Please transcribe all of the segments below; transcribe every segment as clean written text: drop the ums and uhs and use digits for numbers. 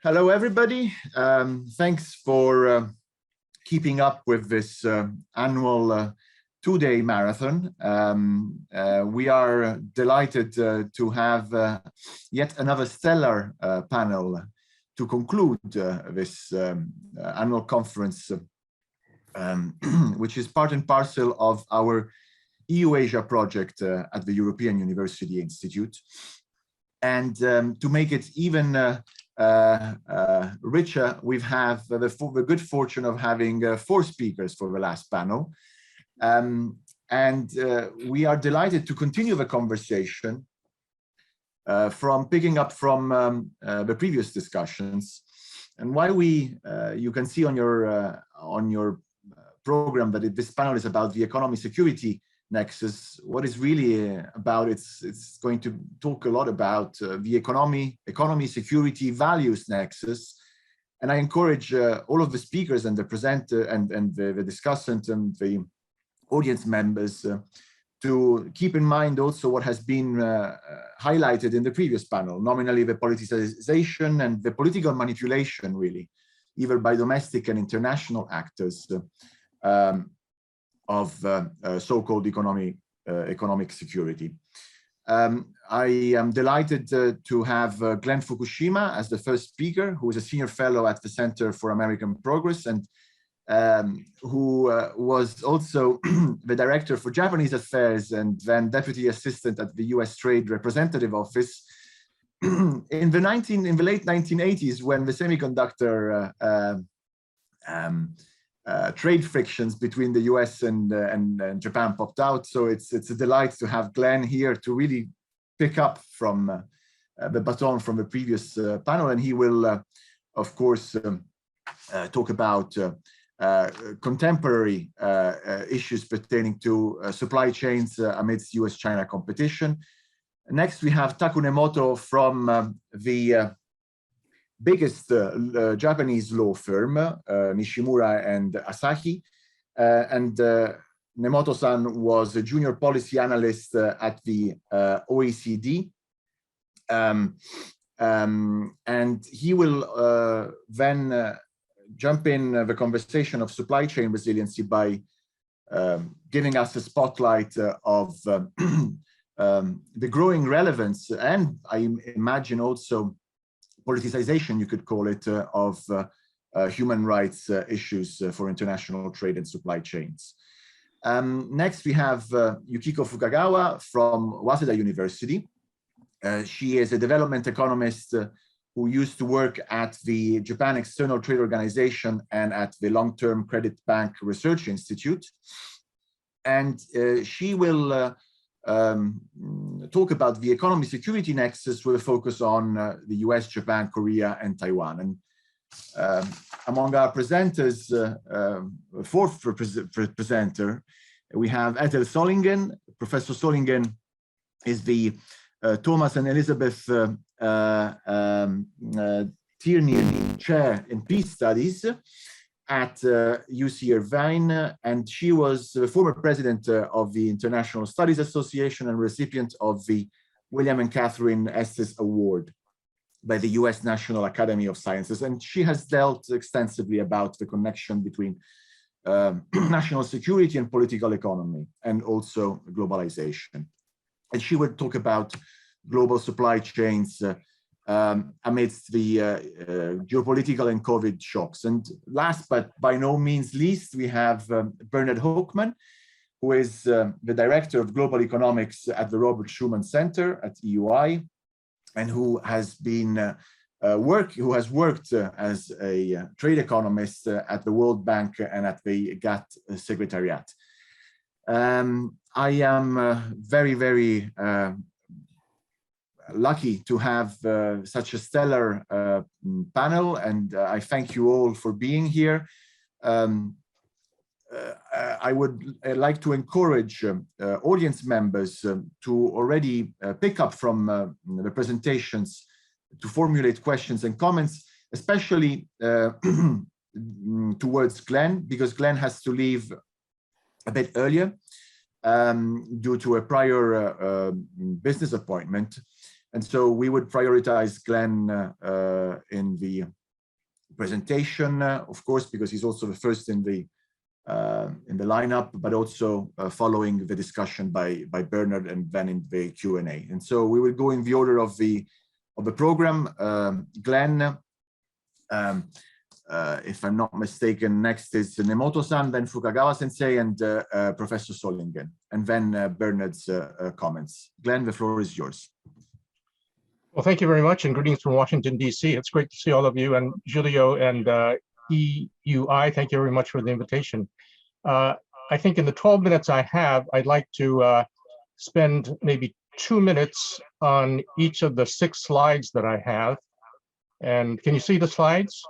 Hello, everybody. Thanks for keeping up with this annual two-day marathon. We are delighted to have yet another stellar panel to conclude this annual conference, which is part and parcel of our EU-Asia project at the European University Institute. And to make it even richer, we have the good fortune of having 4 speakers for the last panel. We are delighted to continue the conversation from picking up from the previous discussions. And while you can see on your program that this panel is about the economy security nexus, what is really about it's going to talk a lot about the economy security values nexus. And I encourage all of the speakers and the presenter and the discussant and the audience members to keep in mind also what has been highlighted in the previous panel, nominally the politicization and the political manipulation, really, either by domestic and international actors of so-called economic security. I am delighted to have Glen Fukushima as the first speaker, who is a senior fellow at the Center for American Progress and who was also the director for Japanese affairs and then deputy assistant at the U.S. Trade Representative Office in the late 1980s, when the semiconductor trade frictions between the US and Japan popped out. So it's a delight to have Glen here to really pick up from the baton from the previous panel. And he will, of course, talk about contemporary issues pertaining to supply chains amidst U.S. China competition. Next, we have Taku Nemoto from the biggest Japanese law firm, Nishimura and Asahi. Nemoto-san was a junior policy analyst at the OECD. And he will then jump in the conversation of supply chain resiliency by giving us a spotlight of the growing relevance, and I imagine also politicization, you could call it, of human rights issues for international trade and supply chains. Next, we have Yukiko Fukagawa from Waseda University. She is a development economist who used to work at the Japan External Trade Organization and at the Long-Term Credit Bank Research Institute. And she will talk about the economy security nexus with a focus on the US, Japan, Korea, and Taiwan. And among our presenters, fourth presenter, we have Etel Solingen. Professor Solingen is the Thomas and Elizabeth Tierney Chair in Peace Studies at UC Irvine, and she was the former president of the International Studies Association and recipient of the William and Catherine Estes Award by the US National Academy of Sciences. And she has dealt extensively about the connection between national security and political economy, and also globalization. And she would talk about global supply chains amidst the geopolitical and COVID shocks. And last but by no means least, we have Bernard Hoekman, who is the director of global economics at the Robert Schuman Center at EUI, and who has been worked as a trade economist at the World Bank and at the GATT Secretariat. I am very, very lucky to have such a stellar panel, and I thank you all for being here. I would like to encourage audience members to already pick up from the presentations to formulate questions and comments, especially towards Glen, because Glen has to leave a bit earlier due to a prior business appointment. And so we would prioritize Glen in the presentation, of course, because he's also the first in the lineup, but also following the discussion by Bernard and then in the Q&A. And so we will go in the order of the program. Glen, if I'm not mistaken, next is Nemoto-san, then Fukagawa-sensei, and Professor Solingen, and then Bernard's comments. Glen, the floor is yours. Well, thank you very much, and greetings from Washington, D.C. It's great to see all of you, and Giulio and EUI, thank you very much for the invitation. I think in the 12 minutes I have, I'd like to spend maybe 2 minutes on each of the 6 slides that I have. And can you see the slides?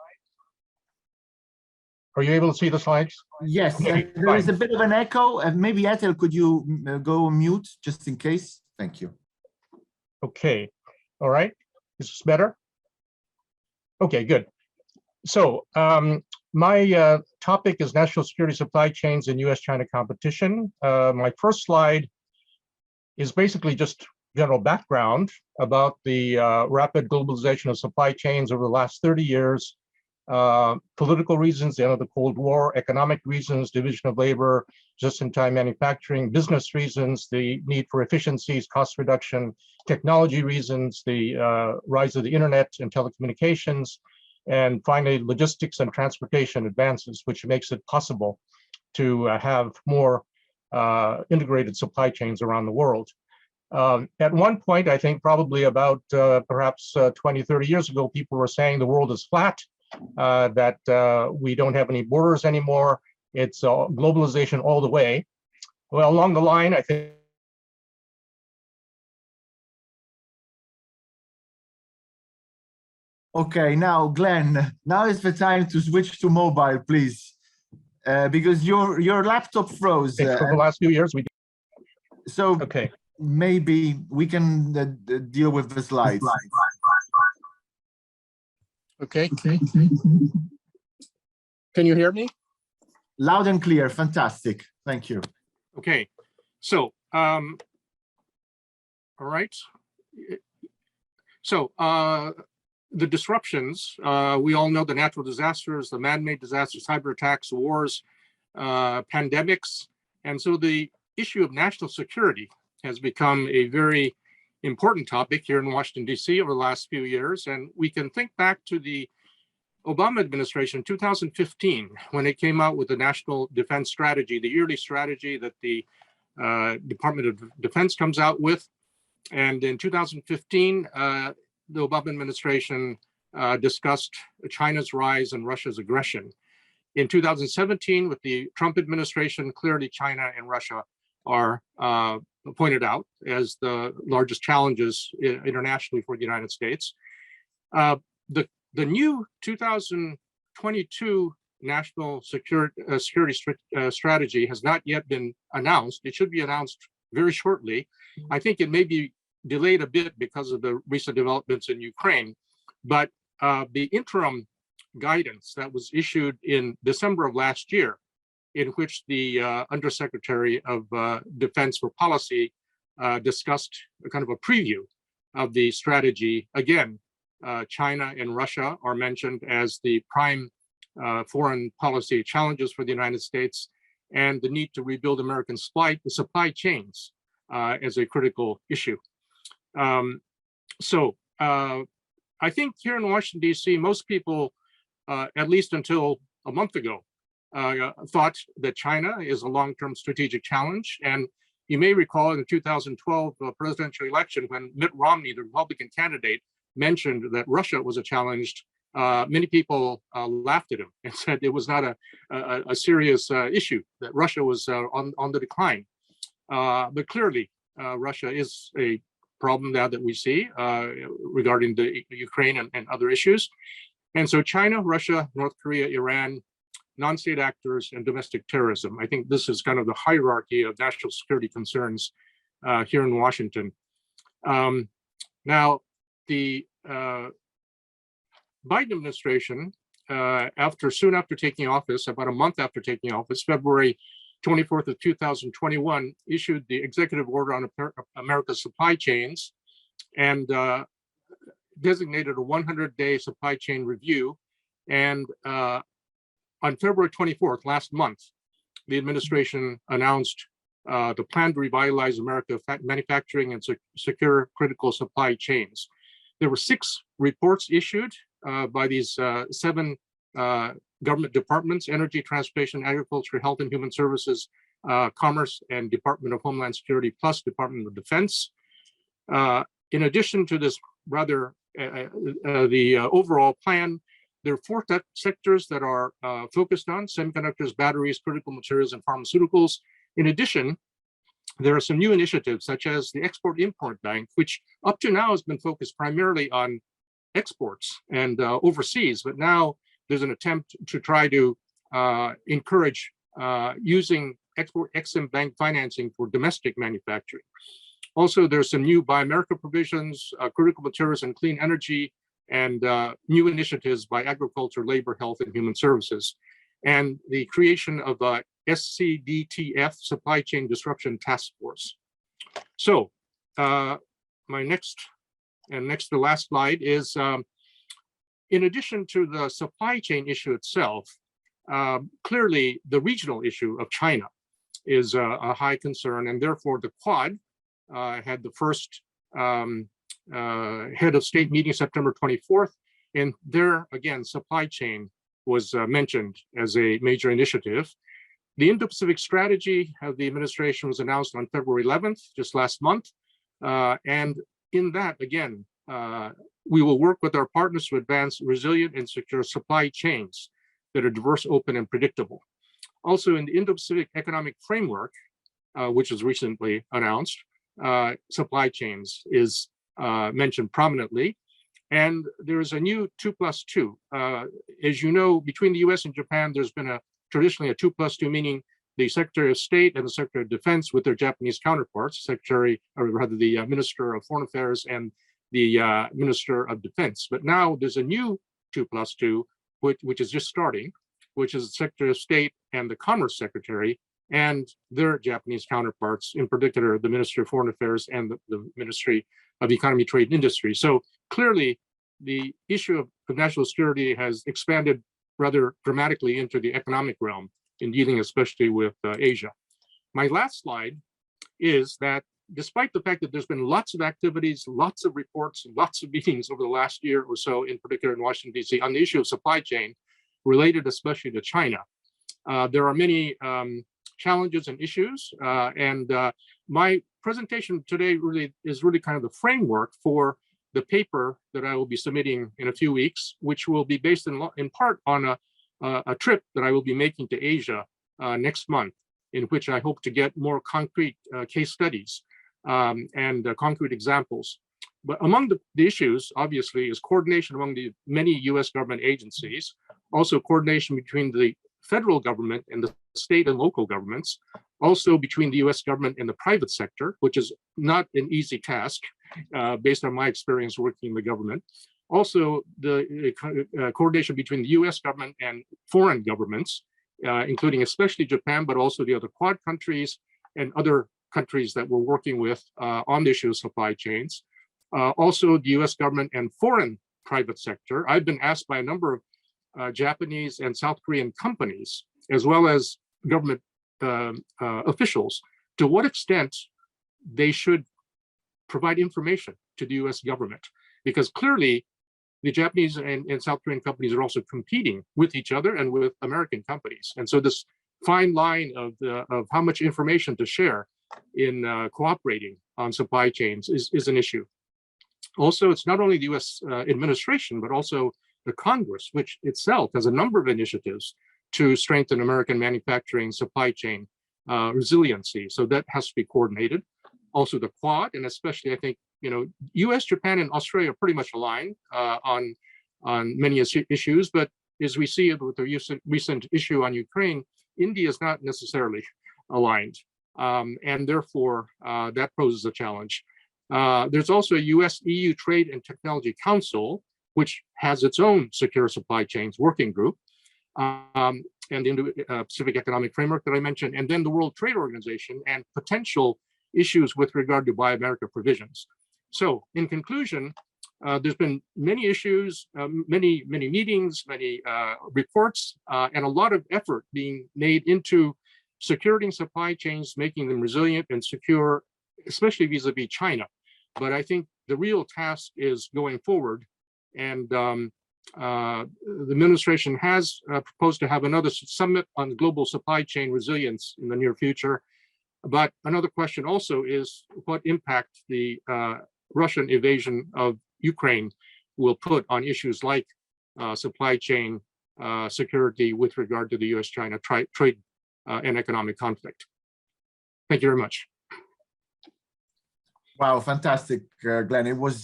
Are you able to see the slides? Yes, okay, there is a bit of an echo. Maybe Etel, could you go mute just in case? Thank you. Okay, all right. Is this better? Okay, good. So my topic is national security supply chains and U.S. China competition. My first slide is basically just general background about the rapid globalization of supply chains over the last 30 years. Political reasons, the end of the Cold War, economic reasons, division of labor, just-in-time manufacturing, business reasons, the need for efficiencies, cost reduction, technology reasons, the rise of the internet and telecommunications, and finally, logistics and transportation advances, which makes it possible to have more integrated supply chains around the world. At one point, I think probably about perhaps 20, 30 years ago, people were saying the world is flat, that we don't have any borders anymore. It's globalization all the way. Well, along the line, I think okay, now Glen, now is the time to switch to mobile, please, because your laptop froze. For the last few years, we did. So okay, maybe we can deal with the slides. Okay. Can you hear me? Loud and clear. Fantastic. Thank you. Okay. So, all right. So, the disruptions, we all know the natural disasters, the man-made disasters, cyber attacks, wars, pandemics. And so the issue of national security has become a very important topic here in Washington, D.C. over the last few years. And we can think back to the Obama administration, 2015, when it came out with the National Defense Strategy, the yearly strategy that the Department of Defense comes out with. And in 2015, the Obama administration discussed China's rise and Russia's aggression. In 2017, with the Trump administration, clearly China and Russia are pointed out as the largest challenges internationally for the United States. The new 2022 National Security Strategy has not yet been announced. It should be announced very shortly. I think it may be delayed a bit because of the recent developments in Ukraine, but the interim guidance that was issued in December of last year, in which the Undersecretary of Defense for Policy discussed a kind of a preview of the strategy. Again, China and Russia are mentioned as the prime foreign policy challenges for the United States, and the need to rebuild American supply chains as a critical issue. So I think here in Washington, D.C., most people, at least until a month ago, thought that China is a long-term strategic challenge. And you may recall in the 2012 presidential election, when Mitt Romney, the Republican candidate, mentioned that Russia was a challenge, many people laughed at him and said it was not a serious issue, that Russia was on the decline. But clearly, Russia is a problem now that we see regarding the Ukraine and other issues. And so China, Russia, North Korea, Iran, non-state actors, and domestic terrorism. I think this is kind of the hierarchy of national security concerns here in Washington. Now, the Biden administration, soon after taking office, about a month after taking office, February 24th of 2021, issued the executive order on America's supply chains, and designated a 100-day supply chain review. And on February 24th, last month, the administration announced the plan to revitalize American manufacturing and secure critical supply chains. There were 6 reports issued by these 7 government departments: Energy, Transportation, Agriculture, Health and Human Services, Commerce, and Department of Homeland Security, plus Department of Defense. In addition to this rather the overall plan, there are 4 sectors that are focused on: semiconductors, batteries, critical materials, and pharmaceuticals. In addition, there are some new initiatives such as the Export-Import Bank, which up to now has been focused primarily on exports and overseas, but now there's an attempt to try to encourage using Export-Import Bank financing for domestic manufacturing. Also, there's some new Buy America provisions, critical materials and clean energy, and new initiatives by Agriculture, Labor, Health, and Human Services, and the creation of a SCDTF, Supply Chain Disruption Task Force. So my next to last slide is, in addition to the supply chain issue itself, clearly the regional issue of China is a high concern, and therefore the Quad had the first head of state meeting September 24th, and there again supply chain was mentioned as a major initiative. The Indo-Pacific strategy of the administration was announced on February 11th, just last month, and in that again we will work with our partners to advance resilient and secure supply chains that are diverse, open, and predictable. Also, in the Indo-Pacific Economic Framework, which was recently announced, supply chains is mentioned prominently, and there is a new 2+2. As you know, between the U.S. and Japan, there's been traditionally a 2+2, meaning the Secretary of State and the Secretary of Defense with their Japanese counterparts, the Minister of Foreign Affairs and the Minister of Defense. But now there's a new 2+2, which is just starting, which is the Secretary of State and the Commerce Secretary and their Japanese counterparts, in particular the Ministry of Foreign Affairs and the Ministry of Economy, Trade, and Industry. So clearly, the issue of national security has expanded rather dramatically into the economic realm in dealing especially with Asia. My last slide is that despite the fact that there's been lots of activities, lots of reports, lots of meetings over the last year or so, in particular in Washington, D.C., on the issue of supply chain, related especially to China, there are many challenges and issues, and my presentation today is really kind of the framework for the paper that I will be submitting in a few weeks, which will be based in part on a trip that I will be making to Asia next month, in which I hope to get more concrete case studies and concrete examples. But among the issues, obviously, is coordination among the many U.S. government agencies, also coordination between the federal government and the state and local governments, also between the U.S. government and the private sector, which is not an easy task based on my experience working in the government. Also, the coordination between the U.S. government and foreign governments, including especially Japan, but also the other Quad countries and other countries that we're working with on the issue of supply chains. Also, the U.S. government and foreign private sector. I've been asked by a number of Japanese and South Korean companies, as well as government officials, to what extent they should provide information to the U.S. government, because clearly the Japanese and South Korean companies are also competing with each other and with American companies. And so this fine line of how much information to share in cooperating on supply chains is an issue. Also, it's not only the U.S. administration, but also the Congress, which itself has a number of initiatives to strengthen American manufacturing supply chain resiliency. So that has to be coordinated. Also the Quad, and especially I think, U.S., Japan, and Australia are pretty much aligned on many issues, but as we see with the recent issue on Ukraine, India is not necessarily aligned, and therefore that poses a challenge. There's also a U.S.-EU Trade and Technology Council, which has its own secure supply chains working group, and the Indo-Pacific Economic Framework that I mentioned, and then the World Trade Organization and potential issues with regard to Buy America provisions. So in conclusion, there's been many issues, many meetings, many reports, and a lot of effort being made into securing supply chains, making them resilient and secure, especially vis-a-vis China. But I think the real task is going forward, and the administration has proposed to have another summit on global supply chain resilience in the near future. But another question also is what impact the Russian invasion of Ukraine will put on issues like supply chain security with regard to the U.S. China trade and economic conflict. Thank you very much. Wow, fantastic, Glenn. It was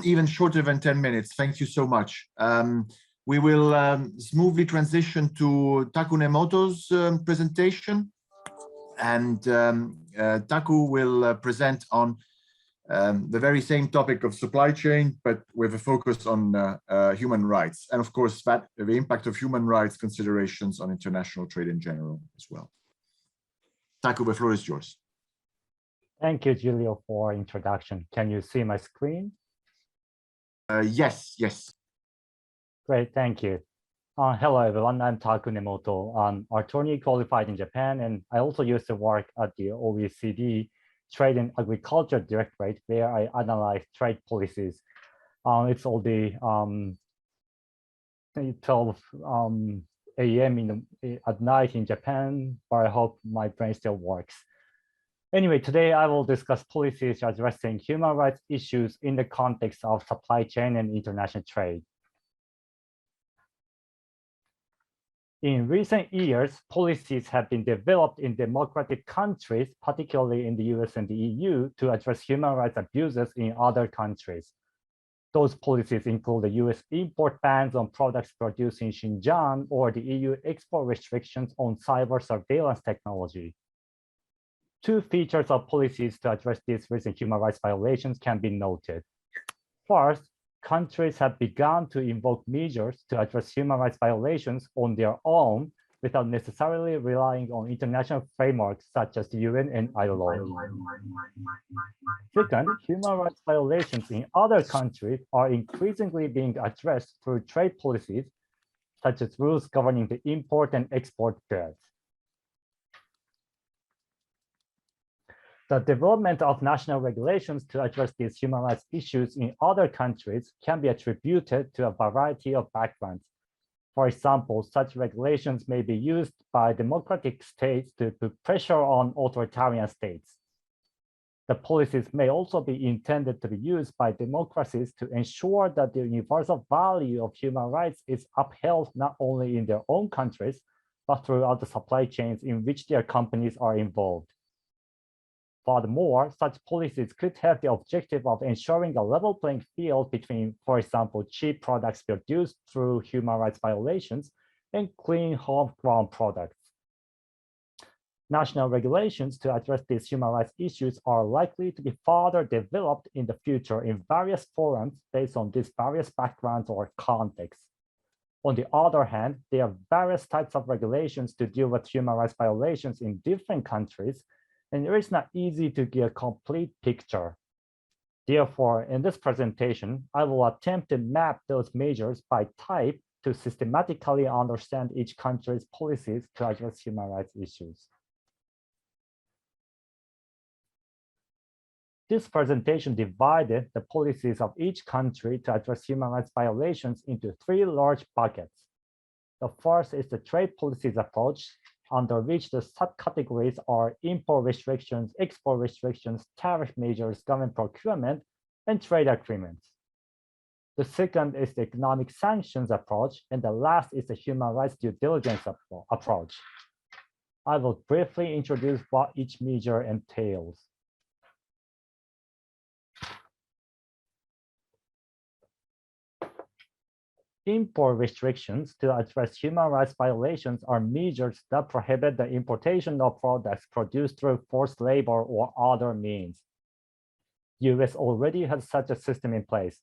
even shorter than 10 minutes. Thank you so much. We will smoothly transition to Taku Nemoto's presentation. And Taku will present on the very same topic of supply chain, but with a focus on human rights. And of course, the impact of human rights considerations on international trade in general as well. Taku, the floor is yours. Thank you, Giulio, for introduction. Can you see my screen? Yes. Great, thank you. Hello, everyone. I'm Taku Nemoto. I'm attorney qualified in Japan, and I also used to work at the OECD Trade and Agriculture Directorate, where I analyze trade policies. It's all the 12 a.m. at night in Japan, but I hope my brain still works. Anyway, today I will discuss policies addressing human rights issues in the context of supply chain and international trade. In recent years, policies have been developed in democratic countries, particularly in the US and the EU, to address human rights abuses in other countries. Those policies include the US import bans on products produced in Xinjiang or the EU export restrictions on cyber surveillance technology. Two features of policies to address these recent human rights violations can be noted. First, countries have begun to invoke measures to address human rights violations on their own without necessarily relying on international frameworks such as the UN and ILO. Second, human rights violations in other countries are increasingly being addressed through trade policies, such as rules governing the import and export goods. The development of national regulations to address these human rights issues in other countries can be attributed to a variety of backgrounds. For example, such regulations may be used by democratic states to put pressure on authoritarian states. The policies may also be intended to be used by democracies to ensure that the universal value of human rights is upheld not only in their own countries, but throughout the supply chains in which their companies are involved. Furthermore, such policies could have the objective of ensuring a level playing field between, for example, cheap products produced through human rights violations and clean homegrown products. National regulations to address these human rights issues are likely to be further developed in the future in various forums based on these various backgrounds or contexts. On the other hand, there are various types of regulations to deal with human rights violations in different countries, and it is not easy to get a complete picture. Therefore, in this presentation, I will attempt to map those measures by type to systematically understand each country's policies to address human rights issues. This presentation divided the policies of each country to address human rights violations into three large buckets. The first is the trade policies approach, under which the subcategories are import restrictions, export restrictions, tariff measures, government procurement, and trade agreements. The second is the economic sanctions approach, and the last is the human rights due diligence approach. I will briefly introduce what each measure entails. Import restrictions to address human rights violations are measures that prohibit the importation of products produced through forced labor or other means. US already has such a system in place.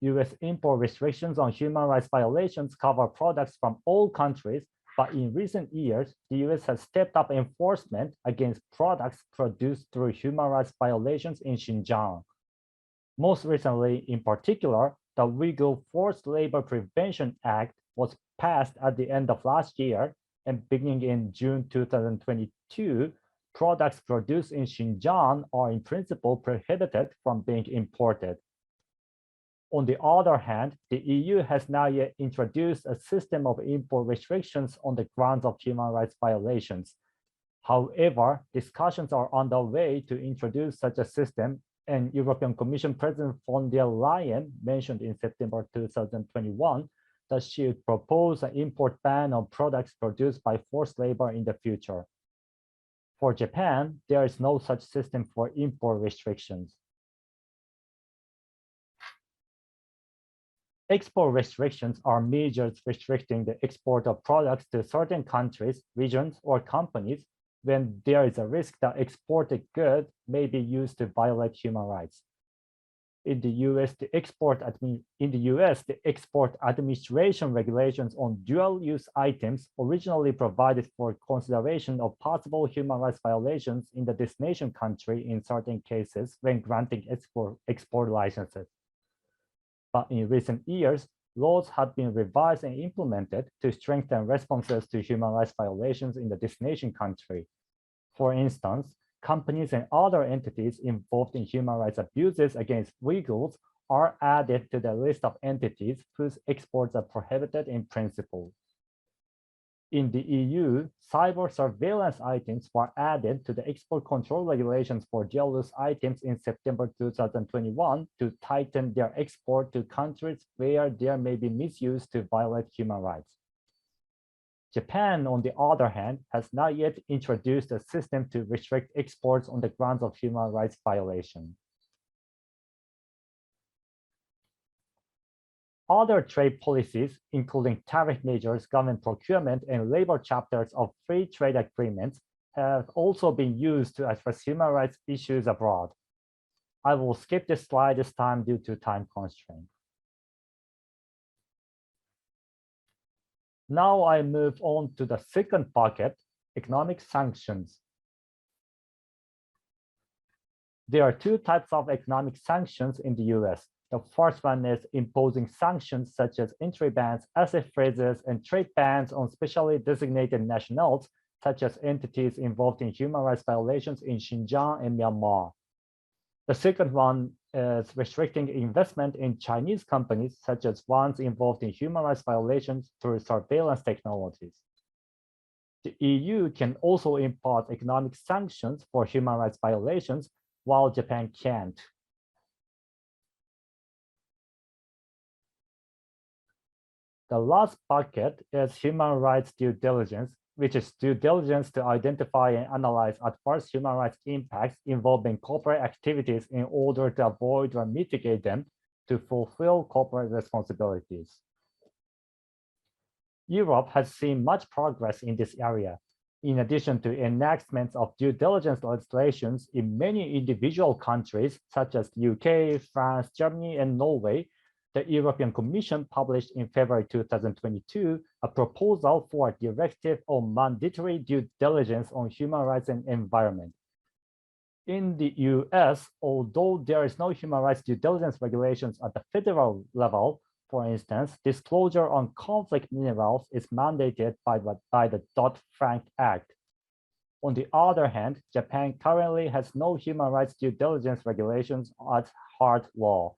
US import restrictions on human rights violations cover products from all countries, but in recent years, the US has stepped up enforcement against products produced through human rights violations in Xinjiang. Most recently, in particular, the Uyghur Forced Labor Prevention Act was passed at the end of last year, and beginning in June 2022, products produced in Xinjiang are in principle prohibited from being imported. On the other hand, the EU has not yet introduced a system of import restrictions on the grounds of human rights violations. However, discussions are underway to introduce such a system, and European Commission President von der Leyen mentioned in September 2021 that she would propose an import ban on products produced by forced labor in the future. For Japan, there is no such system for import restrictions. Export restrictions are measures restricting the export of products to certain countries, regions, or companies when there is a risk that exported goods may be used to violate human rights. In the US, the export administration regulations on dual-use items originally provided for consideration of possible human rights violations in the destination country in certain cases when granting export licenses. But in recent years, laws have been revised and implemented to strengthen responses to human rights violations in the destination country. For instance, companies and other entities involved in human rights abuses against Uyghurs are added to the list of entities whose exports are prohibited in principle. In the EU, cyber surveillance items were added to the export control regulations for dual-use items in September 2021 to tighten their export to countries where there may be misuse to violate human rights. Japan, on the other hand, has not yet introduced a system to restrict exports on the grounds of human rights violation. Other trade policies, including tariff measures, government procurement, and labor chapters of free trade agreements, have also been used to address human rights issues abroad. I will skip this slide this time due to time constraints. Now I move on to the second bucket, economic sanctions. There are two types of economic sanctions in the US. The first one is imposing sanctions such as entry bans, asset freezes, and trade bans on specially designated nationals, such as entities involved in human rights violations in Xinjiang and Myanmar. The second one is restricting investment in Chinese companies, such as ones involved in human rights violations through surveillance technologies. The EU can also impose economic sanctions for human rights violations, while Japan can't. The last bucket is human rights due diligence, which is due diligence to identify and analyze adverse human rights impacts involving corporate activities in order to avoid or mitigate them to fulfill corporate responsibilities. Europe has seen much progress in this area. In addition to enactments of due diligence legislations in many individual countries, such as the UK, France, Germany, and Norway, the European Commission published in February 2022 a proposal for a directive on mandatory due diligence on human rights and environment. In the US, although there is no human rights due diligence regulations at the federal level, for instance, disclosure on conflict minerals is mandated by the Dodd-Frank Act. On the other hand, Japan currently has no human rights due diligence regulations as hard law.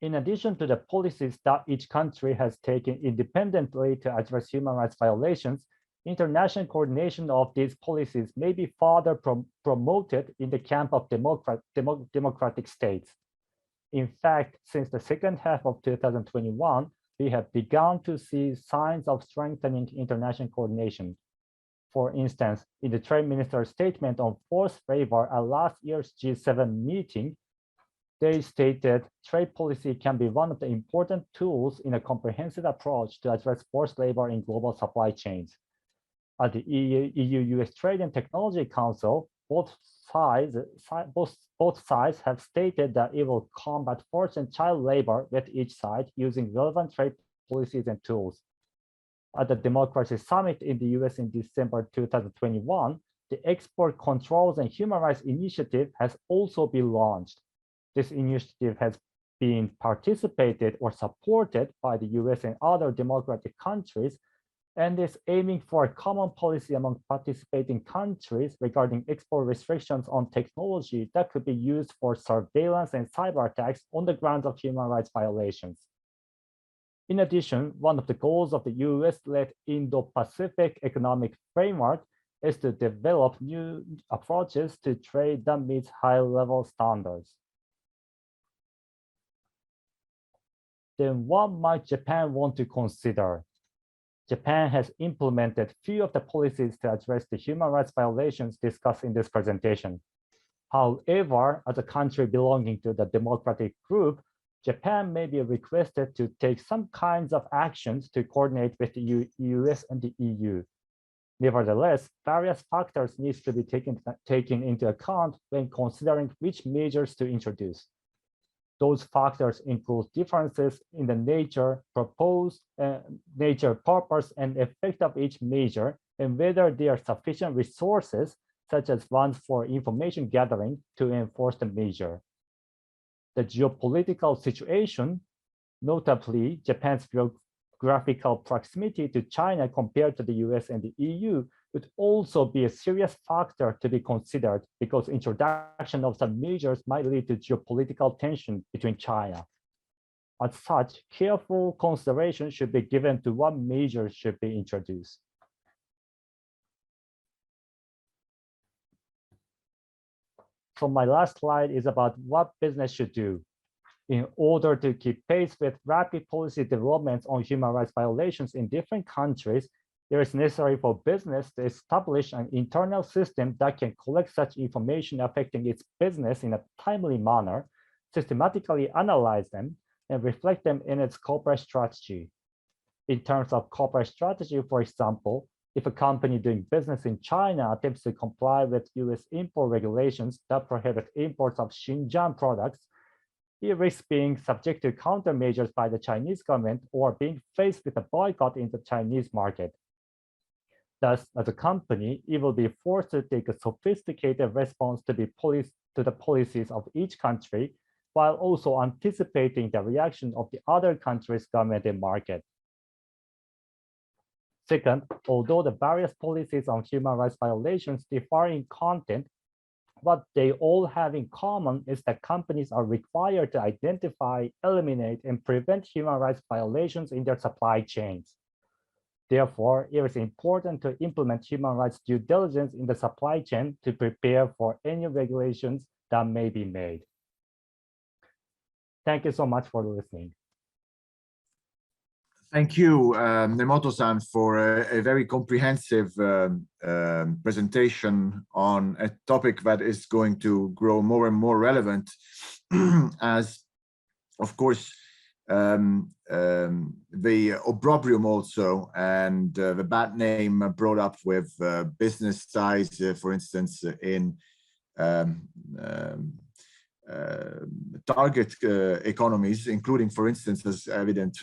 In addition to the policies that each country has taken independently to address human rights violations, international coordination of these policies may be further promoted in the camp of democratic states. In fact, since the second half of 2021, we have begun to see signs of strengthening international coordination. For instance, in the Trade Minister's statement on forced labor at last year's G7 meeting, they stated trade policy can be one of the important tools in a comprehensive approach to address forced labor in global supply chains. At the EU-US Trade and Technology Council, both sides have stated that it will combat forced and child labor with each side using relevant trade policies and tools. At the Democracy Summit in the US in December 2021, the Export Controls and Human Rights Initiative has also been launched. This initiative has been participated or supported by the US and other democratic countries, and is aiming for a common policy among participating countries regarding export restrictions on technology that could be used for surveillance and cyber attacks on the grounds of human rights violations. In addition, one of the goals of the US-led Indo-Pacific Economic Framework is to develop new approaches to trade that meets high-level standards. Then what might Japan want to consider? Japan has implemented few of the policies to address the human rights violations discussed in this presentation. However, as a country belonging to the democratic group, Japan may be requested to take some kinds of actions to coordinate with the US and the EU. Nevertheless, various factors need to be taken into account when considering which measures to introduce. Those factors include differences in the nature, purpose, and effect of each measure, and whether there are sufficient resources, such as funds for information gathering, to enforce the measure. The geopolitical situation, notably Japan's geographical proximity to China compared to the US and the EU, would also be a serious factor to be considered, because introduction of some measures might lead to geopolitical tension between China. As such, careful consideration should be given to what measures should be introduced. So my last slide is about what business should do. In order to keep pace with rapid policy developments on human rights violations in different countries, it is necessary for business to establish an internal system that can collect such information affecting its business in a timely manner, systematically analyze them, and reflect them in its corporate strategy. In terms of corporate strategy, for example, if a company doing business in China attempts to comply with US import regulations that prohibit imports of Xinjiang products, it risks being subject to countermeasures by the Chinese government or being faced with a boycott in the Chinese market. Thus, as a company, it will be forced to take a sophisticated response to the policies of each country, while also anticipating the reaction of the other country's government and market. Second, although the various policies on human rights violations differ in content, what they all have in common is that companies are required to identify, eliminate, and prevent human rights violations in their supply chains. Therefore, it is important to implement human rights due diligence in the supply chain to prepare for any regulations that may be made. Thank you so much for listening. Thank you, Nemoto-san, for a very comprehensive presentation on a topic that is going to grow more and more relevant as, of course, the opprobrium also and the bad name brought up with business ties, for instance, in target economies, including, for instance, as evident,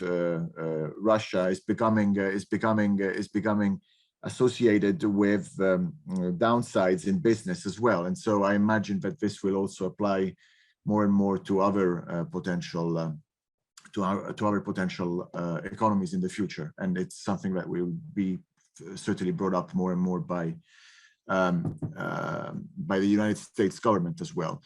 Russia is becoming associated with downsides in business as well. And so I imagine that this will also apply more and more to other potential economies in the future, and it's something that will be certainly brought up more and more by the United States government as well.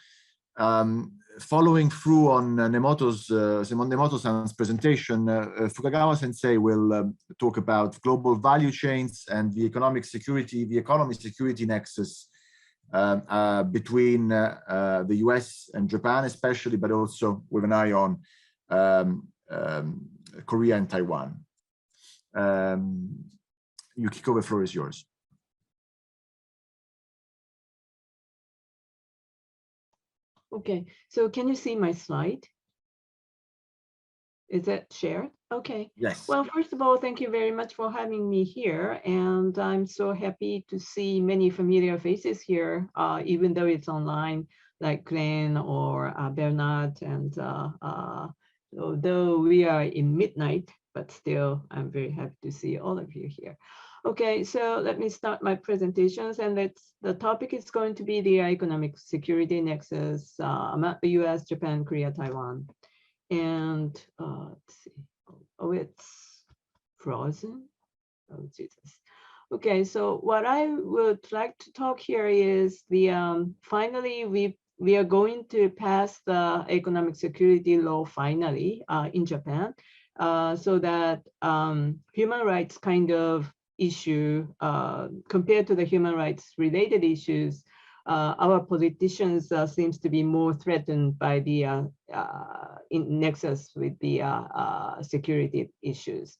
Following through on Nemoto-san's presentation, Fukagawa Sensei will talk about global value chains and the economy security nexus between the US and Japan especially, but also with an eye on Korea and Taiwan. Yukiko, the floor is yours. Okay, so can you see my slide? Is that shared? Okay. Yes. Well, first of all, thank you very much for having me here. And I'm so happy to see many familiar faces here, even though it's online, like Glen or Bernard. And although we are in midnight, but still, I'm very happy to see all of you here. Okay, so let me start my presentations, and the topic is going to be the economic security nexus among the U.S., Japan, Korea, Taiwan. And let's see. Oh, it's frozen. Oh, Jesus. Okay, so what I would like to talk here is the finally we are going to pass the economic security law finally in Japan, so that human rights kind of issue compared to the human rights related issues, our politicians seems to be more threatened by the in nexus with the security issues.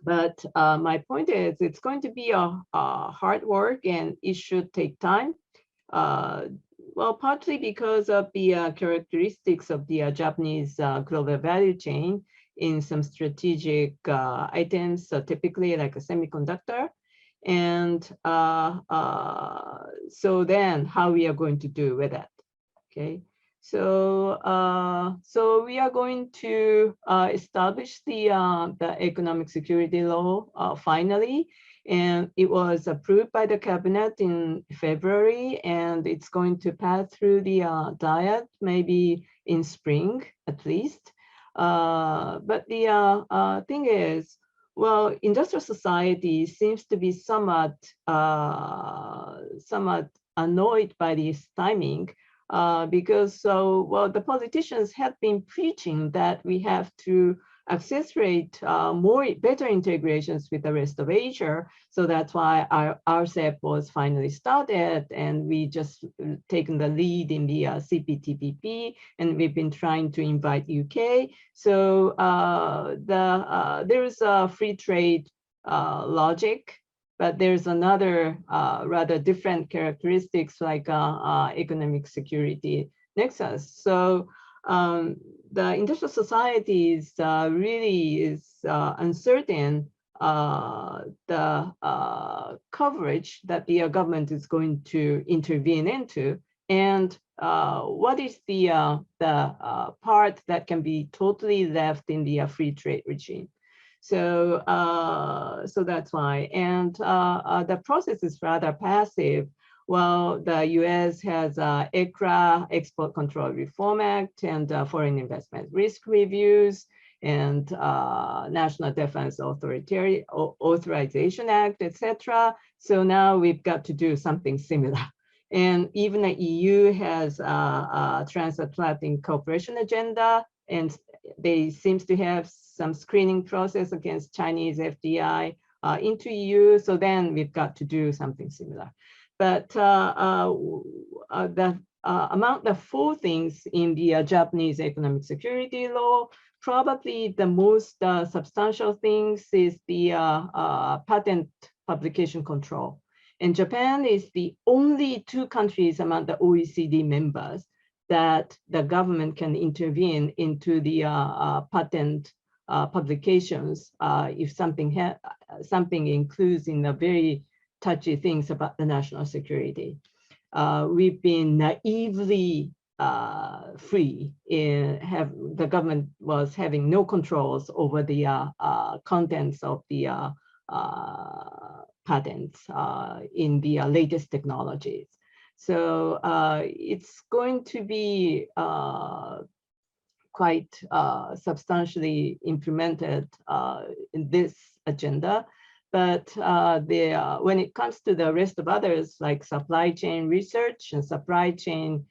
But my point is, it's going to be a hard work, and it should take time. Well, partly because of the characteristics of the Japanese global value chain in some strategic items, typically like a semiconductor. And so then how we are going to do with that, okay? So so we are going to establish the economic security law finally, and it was approved by the cabinet in February, and it's going to pass through the Diet maybe in spring at least. But the thing is, well, industrial society seems to be somewhat annoyed by this timing, because well, the politicians have been preaching that we have to accelerate better integrations with the rest of Asia. So that's why our RCEP was finally started, and we just taken the lead in the CPTPP, and we've been trying to invite UK. So there is a free trade logic, but there's another rather different characteristics like economic security nexus. So the industrial societies really is uncertain the coverage that the government is going to intervene into, and what is the part that can be totally left in the free trade regime. So so that's why, and the process is rather passive. Well, the U.S. has ECRA, Export Control Reform Act, and Foreign Investment Risk Reviews, and National Defense Authorization Act, etc. So now we've got to do something similar. And even the EU has a transatlantic cooperation agenda, and they seems to have some screening process against Chinese FDI into EU. So then we've got to do something similar. But among the four things in the Japanese economic security law, probably the most substantial things is the patent publication control. And Japan is the only two countries among the OECD members that the government can intervene into the patent publications if something includes in the very touchy things about the national security. We've been naively free the government was having no controls over the contents of the patents in the latest technologies. So it's going to be quite substantially implemented in this agenda. But when it comes to the rest of others, like supply chain research and supply chain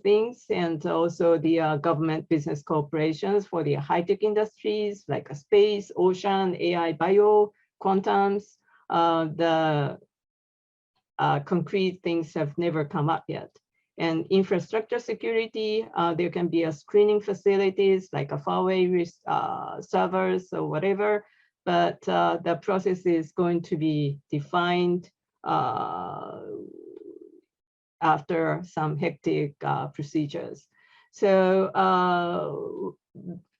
things, and also the government business corporations for the high-tech industries like space, ocean, AI, bio, quantums, the concrete things have never come up yet. And infrastructure security, there can be a screening facilities like a far-away servers or whatever, but the process is going to be defined after some hectic procedures. So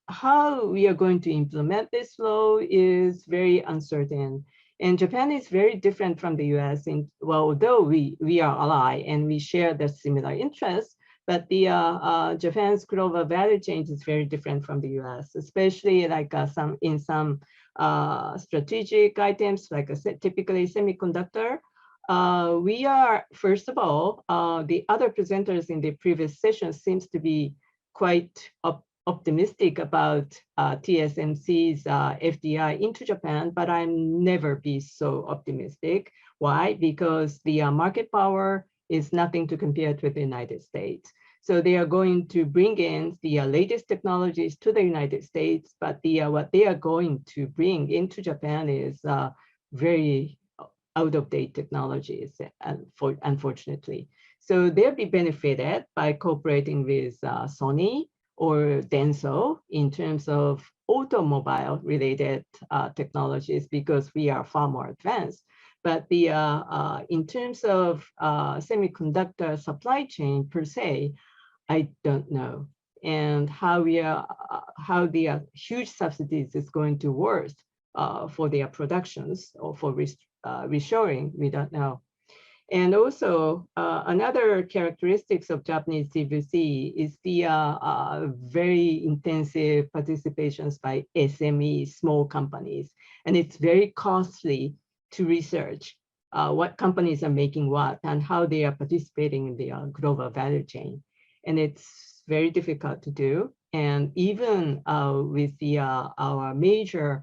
how we are going to implement this law is very uncertain. And Japan is very different from the US, well, although we are ally and we share the similar interests, But the Japan's global value chain is very different from the US, especially like some strategic items, like typically semiconductor. We are, first of all, the other presenters in the previous session seems to be quite optimistic about TSMC's FDI into Japan, but I'm never be so optimistic. Why? Because the market power is nothing to compare with the United States. So they are going to bring in the latest technologies to the United States, but what they are going to bring into Japan is very out-of-date technologies, unfortunately. So they'll be benefited by cooperating with Sony or Denso in terms of automobile-related technologies, because we are far more advanced. But in terms of semiconductor supply chain per se, I don't know. And how the huge subsidies is going to work for their productions or for reshoring, we don't know. And also another characteristics of Japanese CVC is the very intensive participations by SMEs, small companies. And it's very costly to research what companies are making what and how they are participating in the global value chain. And it's very difficult to do. And even with our major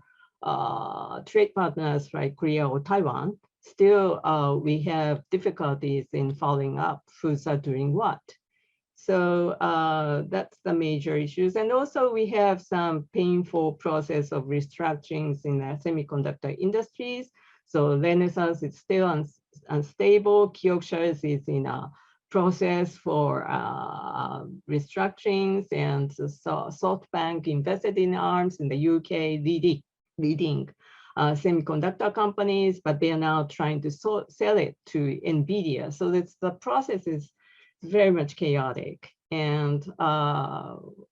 trade partners like Korea or Taiwan, still we have difficulties in following up who's doing what. So that's the major issues. And also we have some painful process of restructurings in the semiconductor industries. So Renaissance is still unstable. Kioxia is in a process for restructurings, and SoftBank invested in ARMS in the UK, leading semiconductor companies, but they are now trying to sell it to NVIDIA. So the process is very much chaotic. And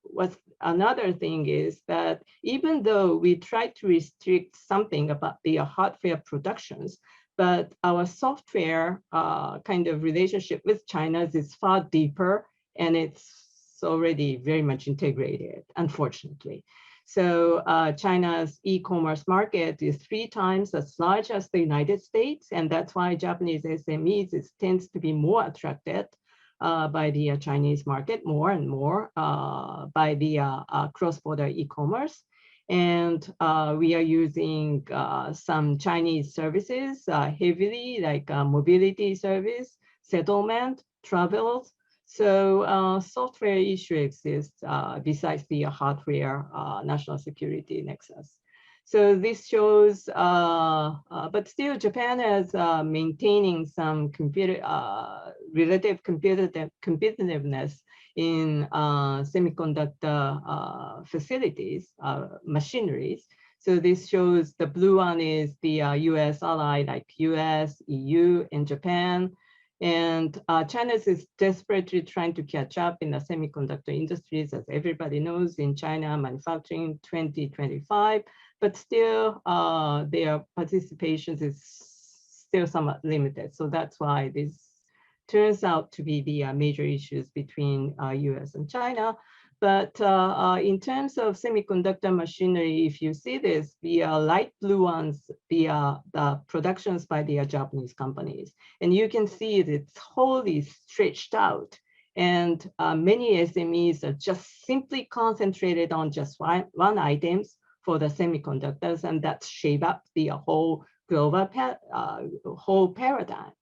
what's another thing is that even though we try to restrict something about the hardware productions, but our software kind of relationship with China is far deeper, and it's already very much integrated, unfortunately. So China's e-commerce market is 3 times as large as the United States, and that's why Japanese SMEs tends to be more attracted by the Chinese market more and more by the cross-border e-commerce. And we are using some Chinese services heavily, like mobility service, settlement, travels. So software issue exists besides the hardware national security nexus. So this shows, but still Japan is maintaining some relative competitiveness in semiconductor facilities, machineries. So this shows the blue one is the US ally, like US, EU, and Japan. And China is desperately trying to catch up in the semiconductor industries, as everybody knows, in China manufacturing 2025, but still their participation is still somewhat limited. So that's why this turns out to be the major issues between US and China. But in terms of semiconductor machinery, if you see this, the light blue ones, the productions by the Japanese companies. And you can see it's wholly stretched out. And many SMEs are just simply concentrated on just one items for the semiconductors, and that shape up the whole global whole paradigm.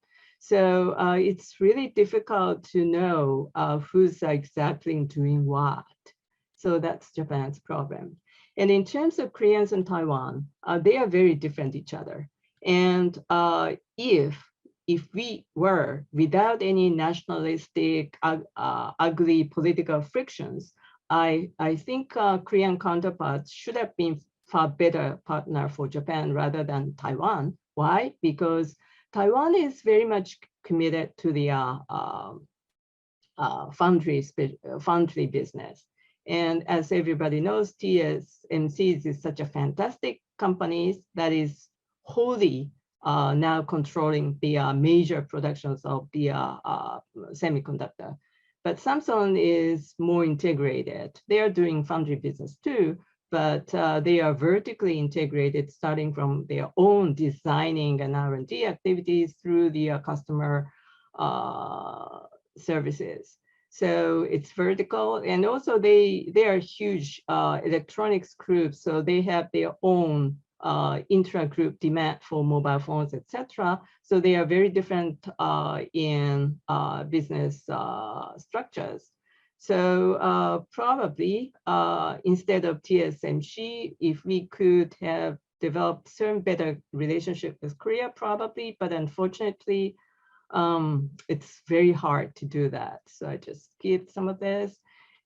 So it's really difficult to know who's exactly doing what. So that's Japan's problem. And in terms of Koreans and Taiwan, they are very different each other. And if we were without any nationalistic, ugly political frictions, I think Korean counterparts should have been far better partner for Japan rather than Taiwan. Why? Because Taiwan is very much committed to the foundry business. And as everybody knows, TSMC is such a fantastic company that is wholly now controlling the major productions of the semiconductor. But Samsung is more integrated. They are doing foundry business too, but they are vertically integrated, starting from their own designing and R&D activities through the customer services. So it's vertical, and also they are huge electronics groups, so they have their own intra-group demand for mobile phones, etc. So they are very different in business structures. So probably instead of TSMC, if we could have developed some better relationship with Korea, probably, but unfortunately, it's very hard to do that. So I just skip some of this.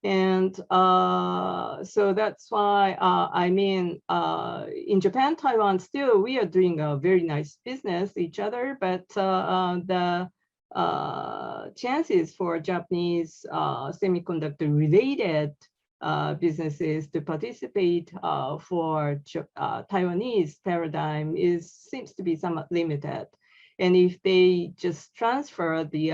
And so that's why, I mean, in Japan, Taiwan, still, we are doing a very nice business each other, but the chances for Japanese semiconductor related businesses to participate for Taiwanese paradigm seems to be somewhat limited. And if they just transfer the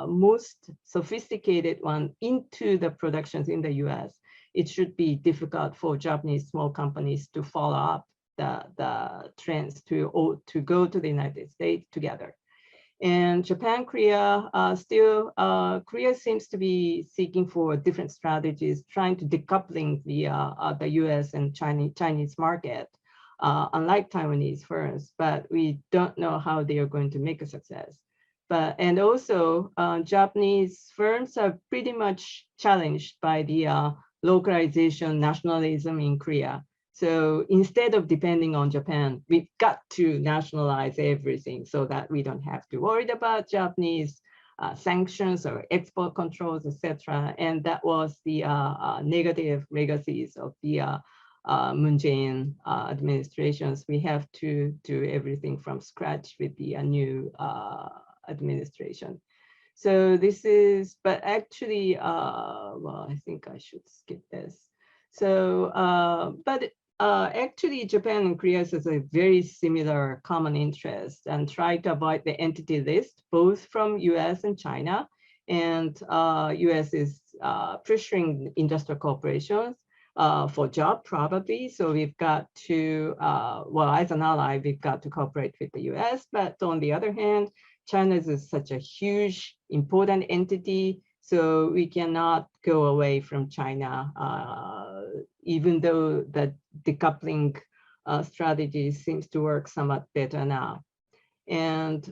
most sophisticated one into the productions in the US, it should be difficult for Japanese small companies to follow up the trends to go to the United States together. And Japan, Korea, still, Korea seems to be seeking for different strategies, trying to decoupling the US and Chinese market. Unlike Taiwanese firms, but we don't know how they are going to make a success. And also Japanese firms are pretty much challenged by the localization nationalism in Korea. So instead of depending on Japan, we've got to nationalize everything so that we don't have to worry about Japanese sanctions or export controls, etc. And that was the negative legacies of the Moon Jae-in administrations. We have to do everything from scratch with the new administration. So this is, but actually, well, I think I should skip this. So, actually, Japan and Korea has a very similar common interest and try to avoid the entity list, both from US and China. And US is pressuring industrial corporations for job, probably. So we've got to, well, as an ally, we've got to cooperate with the US. But on the other hand, China is such a huge, important entity. So we cannot go away from China, even though the decoupling strategy seems to work somewhat better now. And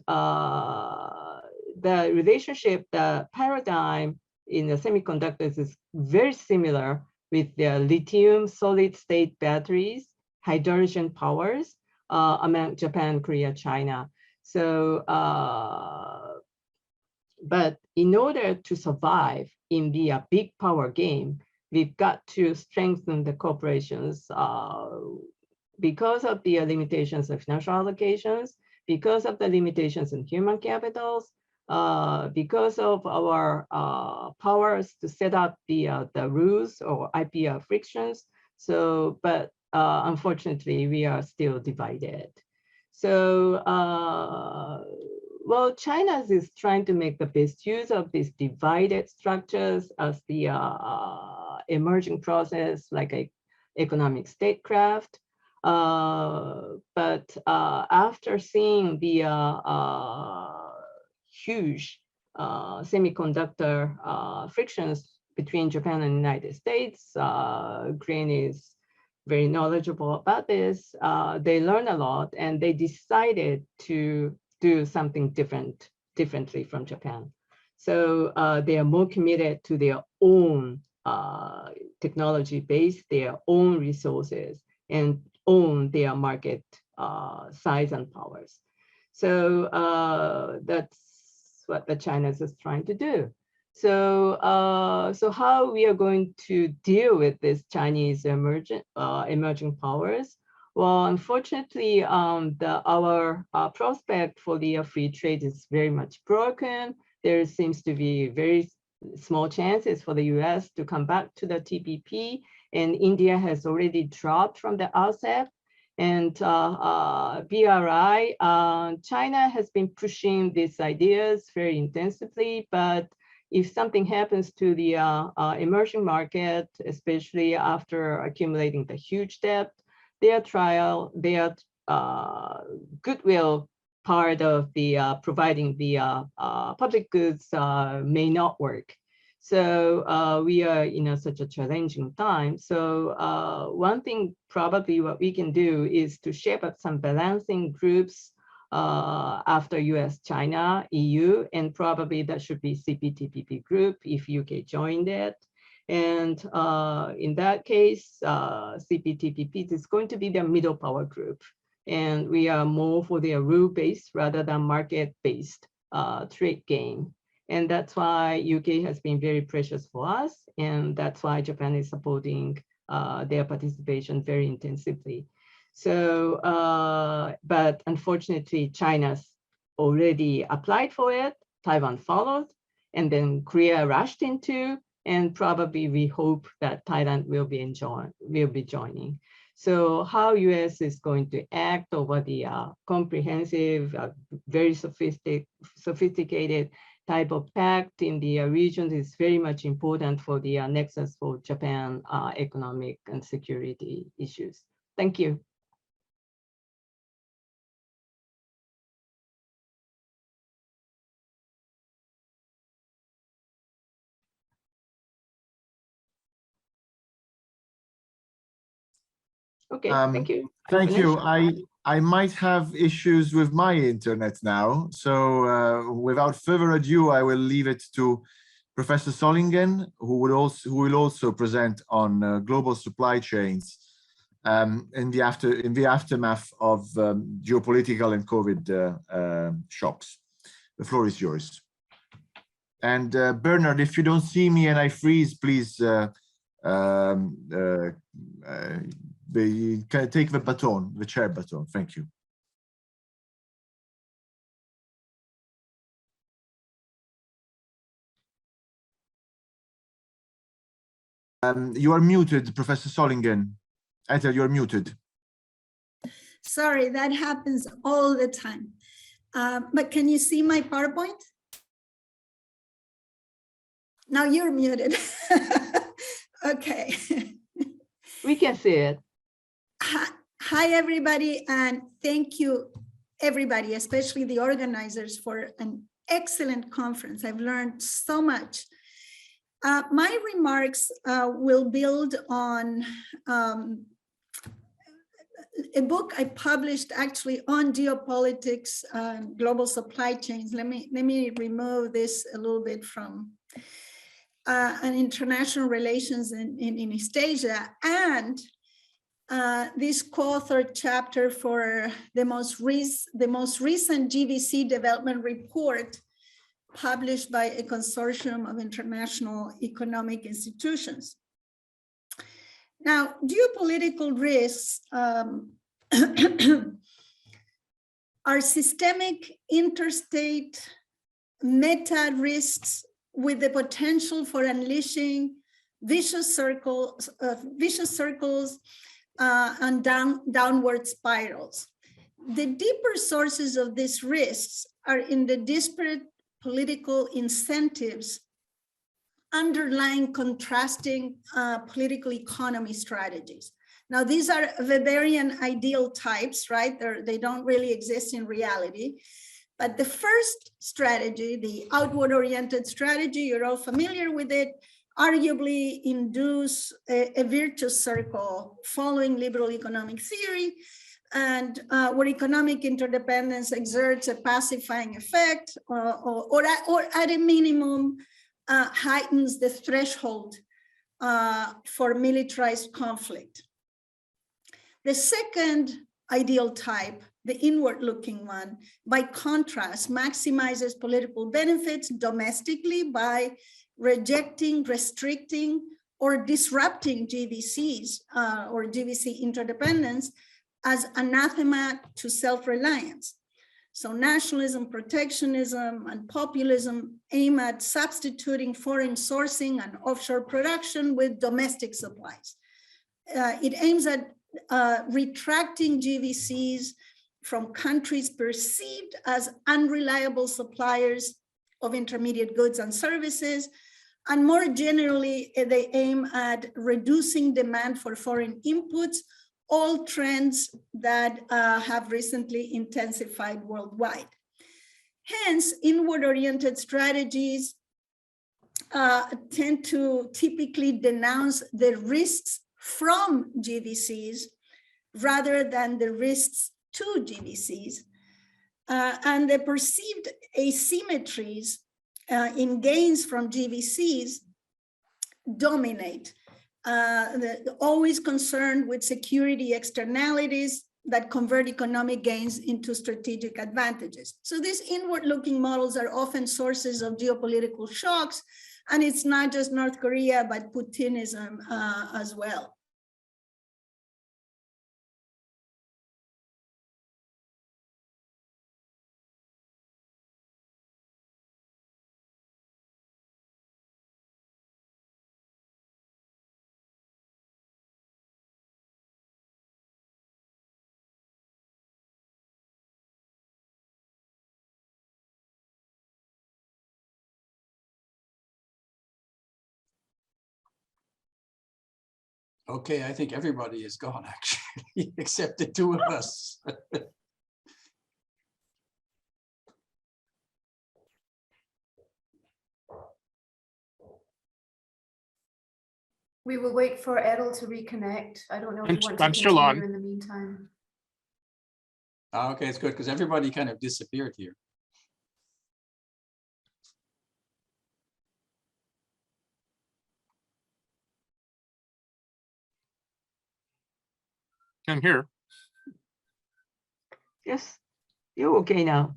the relationship, the paradigm in the semiconductors is very similar with the lithium solid state batteries, hydrogen powers among Japan, Korea, China. So, but in order to survive in the big power game, we've got to strengthen the corporations because of the limitations of financial allocations, because of the limitations in human capitals, because of our powers to set up the rules or IP frictions. So, but unfortunately, we are still divided. So, well, China is trying to make the best use of these divided structures as the emerging process, like a economic statecraft. But after seeing the huge semiconductor frictions between Japan and the United States, Glen is very knowledgeable about this. They learned a lot and they decided to do something differently from Japan. So they are more committed to their own technology base, their own resources, and own their market size and powers. So that's what the China is trying to do. So, so how we are going to deal with this Chinese emerging powers? Well, unfortunately, our prospect for the free trade is very much broken. There seems to be very small chances for the US to come back to the TPP, and India has already dropped from the outset. And BRI, China has been pushing these ideas very intensively, but if something happens to the emerging market, especially after accumulating the huge debt, their goodwill part of the providing the public goods may not work. So we are in such a challenging time. So one thing probably what we can do is to shape up some balancing groups after U.S. China, EU, and probably that should be CPTPP group if UK joined it. And in that case, CPTPP is going to be the middle power group. And we are more for the rule-based rather than market-based trade game. And that's why UK has been very precious for us. And that's why Japan is supporting their participation very intensively. So, but unfortunately, China's already applied for it, Taiwan followed, and then Korea rushed into, and probably we hope that Thailand will be joining. So how US is going to act over the comprehensive, very sophisticated type of pact in the region is very much important for the nexus for Japan economic and security issues. Thank you. Okay, thank you. Thank you. I might have issues with my internet now. So without further ado, I will leave it to Professor Solingen, who will also present on global supply chains in the aftermath of geopolitical and COVID shocks. The floor is yours. And Bernard, if you don't see me and I freeze, please take the baton, the chair baton. Thank you. You are muted, Professor Solingen. Etel, you're muted. Sorry, that happens all the time. But can you see my PowerPoint? Now you're muted. Okay. We can see it. Hi, everybody, and thank you, everybody, especially the organizers, for an excellent conference. I've learned so much. My remarks will build on a book I published actually on geopolitics, global supply chains. Let me remove this a little bit from an international relations in East Asia, and this co-authored chapter for the most recent GVC development report published by a consortium of international economic institutions. Now, geopolitical risks are systemic interstate meta risks with the potential for unleashing vicious circles and downward spirals. The deeper sources of these risks are in the disparate political incentives underlying contrasting political economy strategies. Now, these are Weberian ideal types, right? They don't really exist in reality. But the first strategy, the outward-oriented strategy, you're all familiar with it, arguably induce a virtuous circle following liberal economic theory, and where economic interdependence exerts a pacifying effect, or at a minimum, heightens the threshold for militarized conflict. The second ideal type, the inward-looking one, by contrast, maximizes political benefits domestically by rejecting, restricting, or disrupting GVCs or GVC interdependence as anathema to self-reliance. So nationalism, protectionism, and populism aim at substituting foreign sourcing and offshore production with domestic supplies. It aims at retracting GVCs from countries perceived as unreliable suppliers of intermediate goods and services. And more generally, they aim at reducing demand for foreign inputs, all trends that have recently intensified worldwide. Hence, inward-oriented strategies tend to typically denounce the risks from GVCs rather than the risks to GVCs. And the perceived asymmetries in gains from GVCs dominate, always concerned with security externalities that convert economic gains into strategic advantages. So these inward-looking models are often sources of geopolitical shocks, and it's not just North Korea, but Putinism as well. Okay, I think everybody is gone actually, except the two of us. We will wait for Etel to reconnect. I don't know if you want to I'm still on. continue in the meantime. Okay, it's good because everybody kind of disappeared here. I'm here. Yes, you're okay now.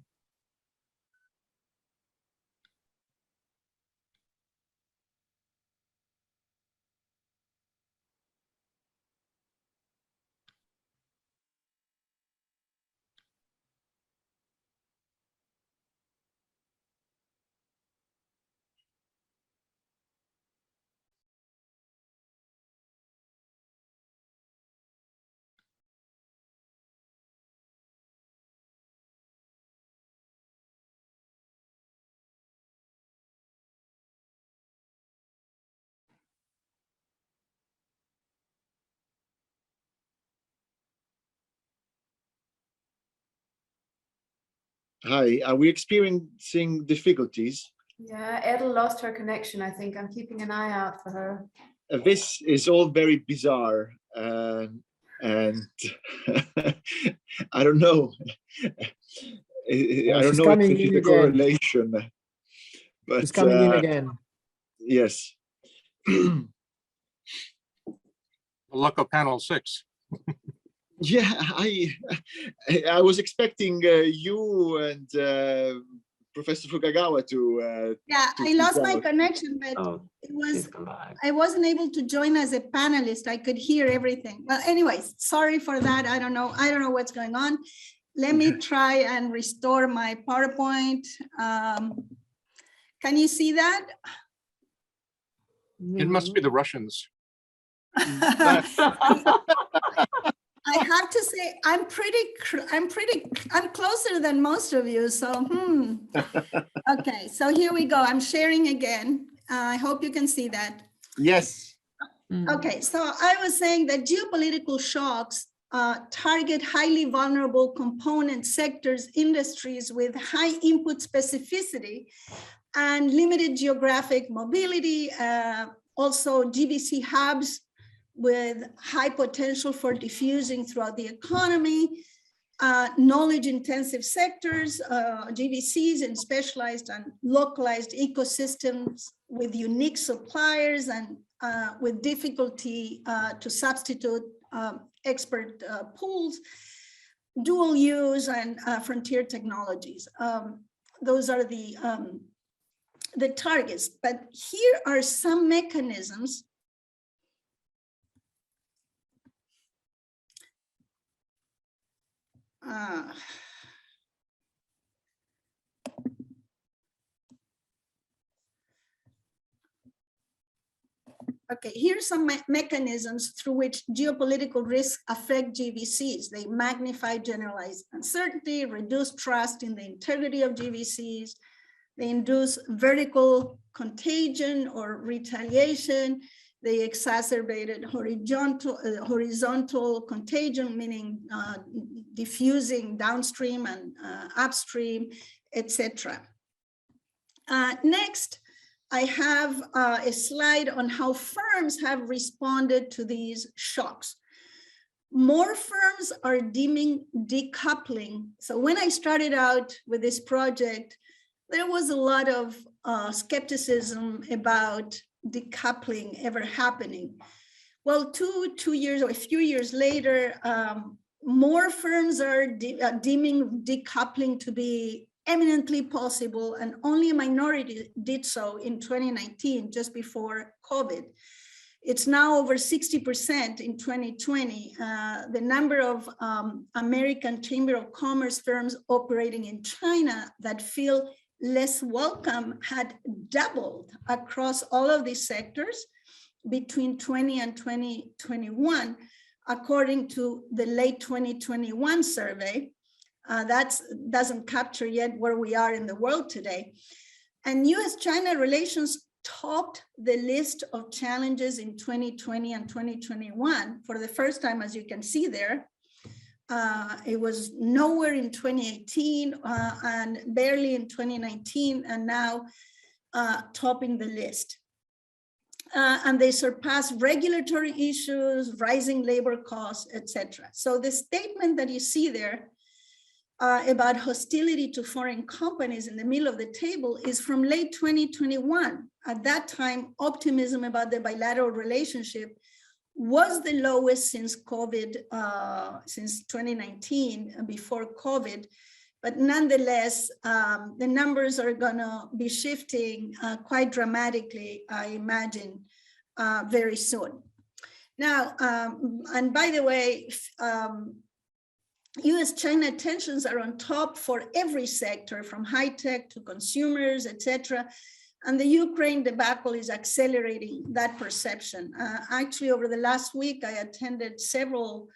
Hi, are we experiencing difficulties? Yeah, Etel lost her connection, I think. I'm keeping an eye out for her. This is all very bizarre, and I don't know. I don't know if it's a correlation, but She's coming in again. Yes. The luck of panel 6. Yeah, I was expecting you and Professor Fukagawa to. Yeah, I lost my connection, but it was I wasn't able to join as a panelist. I could hear everything. Well, anyways, sorry for that. I don't know what's going on. Let me try and restore my PowerPoint. Can you see that? It must be the Russians. I have to say, I'm closer than most of you. So, Okay, so here we go. I'm sharing again. I hope you can see that. Yes. Okay, so I was saying that geopolitical shocks target highly vulnerable component sectors, industries with high input specificity and limited geographic mobility, also GVC hubs with high potential for diffusing throughout the economy, knowledge-intensive sectors, GVCs in specialized and localized ecosystems with unique suppliers and with difficulty to substitute expert pools, dual use and frontier technologies. Those are the targets, but here are some mechanisms okay, here's some mechanisms through which geopolitical risks affect GVCs. They magnify generalized uncertainty, reduce trust in the integrity of GVCs, They induce vertical contagion or retaliation. They exacerbated horizontal contagion, meaning diffusing downstream and upstream, etc. Next, I have a slide on how firms have responded to these shocks. More firms are deeming decoupling. So when I started out with this project, there was a lot of skepticism about decoupling ever happening. Well, two years or a few years later, more firms are deeming decoupling to be eminently possible, and only a minority did so in 2019, just before COVID. It's now over 60% in 2020. The number of American Chamber of Commerce firms operating in China that feel less welcome had doubled across all of these sectors between 20 and 2021, according to the late 2021 survey. That doesn't capture yet where we are in the world today. And U.S. China relations topped the list of challenges in 2020 and 2021 for the first time, as you can see there. It was nowhere in 2018 and barely in 2019, and now topping the list. And they surpass regulatory issues, rising labor costs, etc. So the statement that you see there about hostility to foreign companies in the middle of the table is from late 2021. At that time, optimism about the bilateral relationship was the lowest since COVID, since 2019, before COVID. But nonetheless, the numbers are gonna be shifting quite dramatically, I imagine, very soon. Now, and by the way, U.S.-China tensions are on top for every sector, from high tech to consumers, etc. And the Ukraine debacle is accelerating that perception. Actually, over the last week, I attended several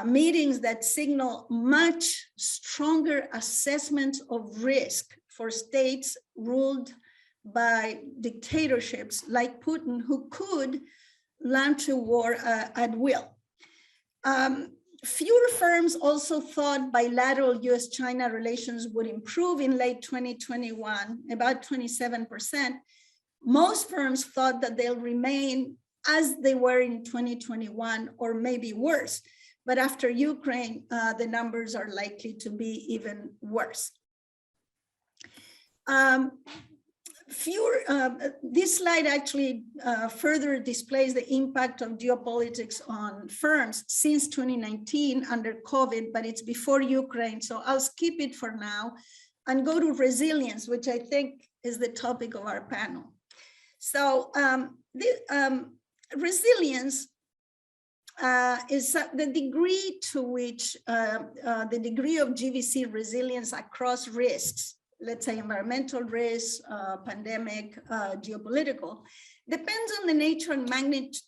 meetings that signal much stronger assessments of risk for states ruled by dictatorships like Putin, who could launch a war at will. Fewer firms also thought bilateral U.S.-China relations would improve in late 2021, about 27%. Most firms thought that they'll remain as they were in 2021 or maybe worse. But after Ukraine, the numbers are likely to be even worse. This slide actually further displays the impact of geopolitics on firms since 2019 under COVID, but it's before Ukraine, so I'll skip it for now and go to resilience, which I think is the topic of our panel. So resilience is the degree to which the degree of GVC resilience across risks, let's say environmental risks, pandemic, geopolitical, depends on the nature and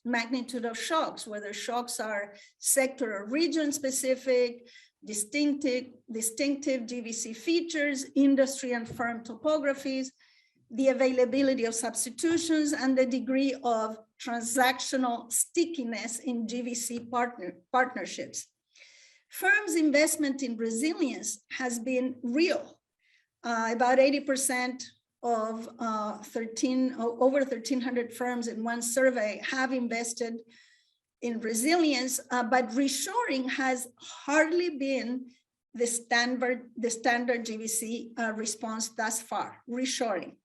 magnitude of shocks, whether shocks are sector or region specific, distinctive GVC features, industry and firm topographies, the availability of substitutions, and the degree of transactional stickiness in GVC partnerships. Firms' investment in resilience has been real. About 80% of over 1,300 firms in one survey have invested in resilience, but reshoring has hardly been the standard GVC response thus far, reshoring.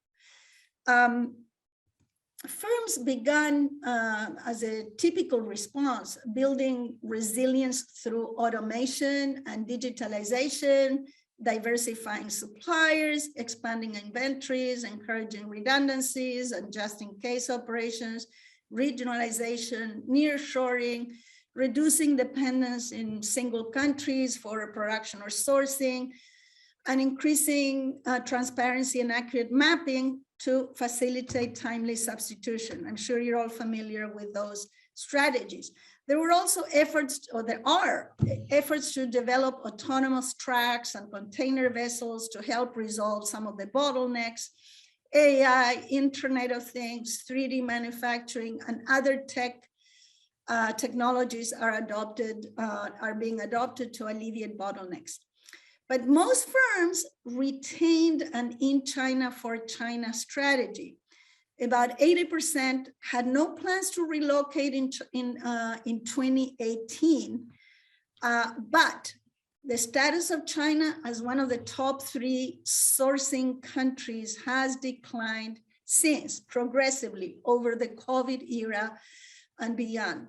Firms began as a typical response, building resilience through automation and digitalization, diversifying suppliers, expanding inventories, encouraging redundancies, and just-in-case operations, regionalization, nearshoring, reducing dependence in single countries for production or sourcing, and increasing transparency and accurate mapping to facilitate timely substitution. I'm sure you're all familiar with those strategies. There were also efforts, or there are efforts to develop autonomous tracks and container vessels to help resolve some of the bottlenecks. AI, Internet of Things, 3D manufacturing, and other technologies are being adopted to alleviate bottlenecks. But most firms retained an in China for China strategy. About 80% had no plans to relocate in 2018, but the status of China as one of the top 3 sourcing countries has declined since progressively over the COVID era and beyond.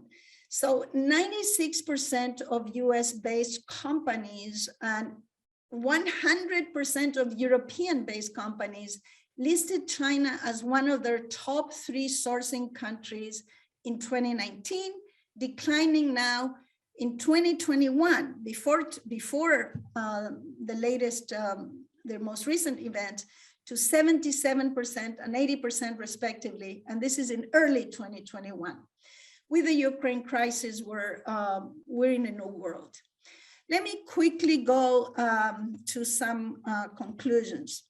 So 96% of US-based companies and 100% of European-based companies listed China as one of their top 3 sourcing countries in 2019, declining now in 2021, before the latest, the most recent event, to 77% and 80% respectively. And this is in early 2021. With the Ukraine crisis, we're in a new world. Let me quickly go to some conclusions.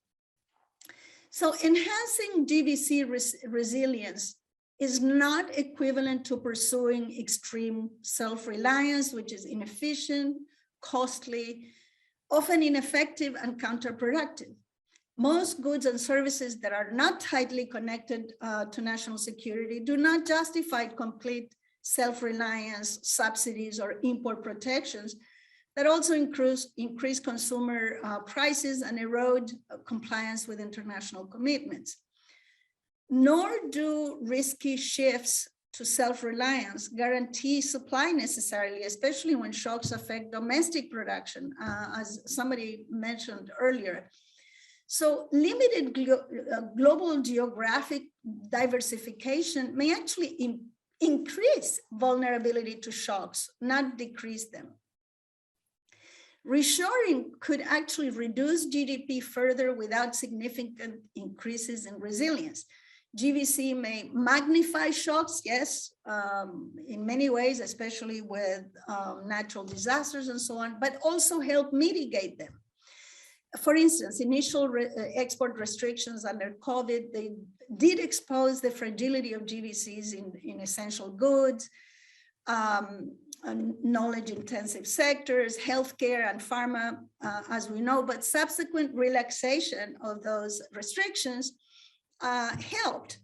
So enhancing GVC resilience is not equivalent to pursuing extreme self-reliance, which is inefficient, costly, often ineffective, and counterproductive. Most goods and services that are not tightly connected to national security do not justify complete self-reliance, subsidies, or import protections that also increase consumer prices and erode compliance with international commitments. Nor do risky shifts to self-reliance guarantee supply necessarily, especially when shocks affect domestic production, as somebody mentioned earlier. So limited global geographic diversification may actually increase vulnerability to shocks, not decrease them. Reshoring could actually reduce GDP further without significant increases in resilience. GVC may magnify shocks, yes, in many ways, especially with natural disasters and so on, but also help mitigate them. For instance, initial export restrictions under COVID, they did expose the fragility of GVCs in essential goods, knowledge-intensive sectors, healthcare and pharma, as we know, but subsequent relaxation of those restrictions helped.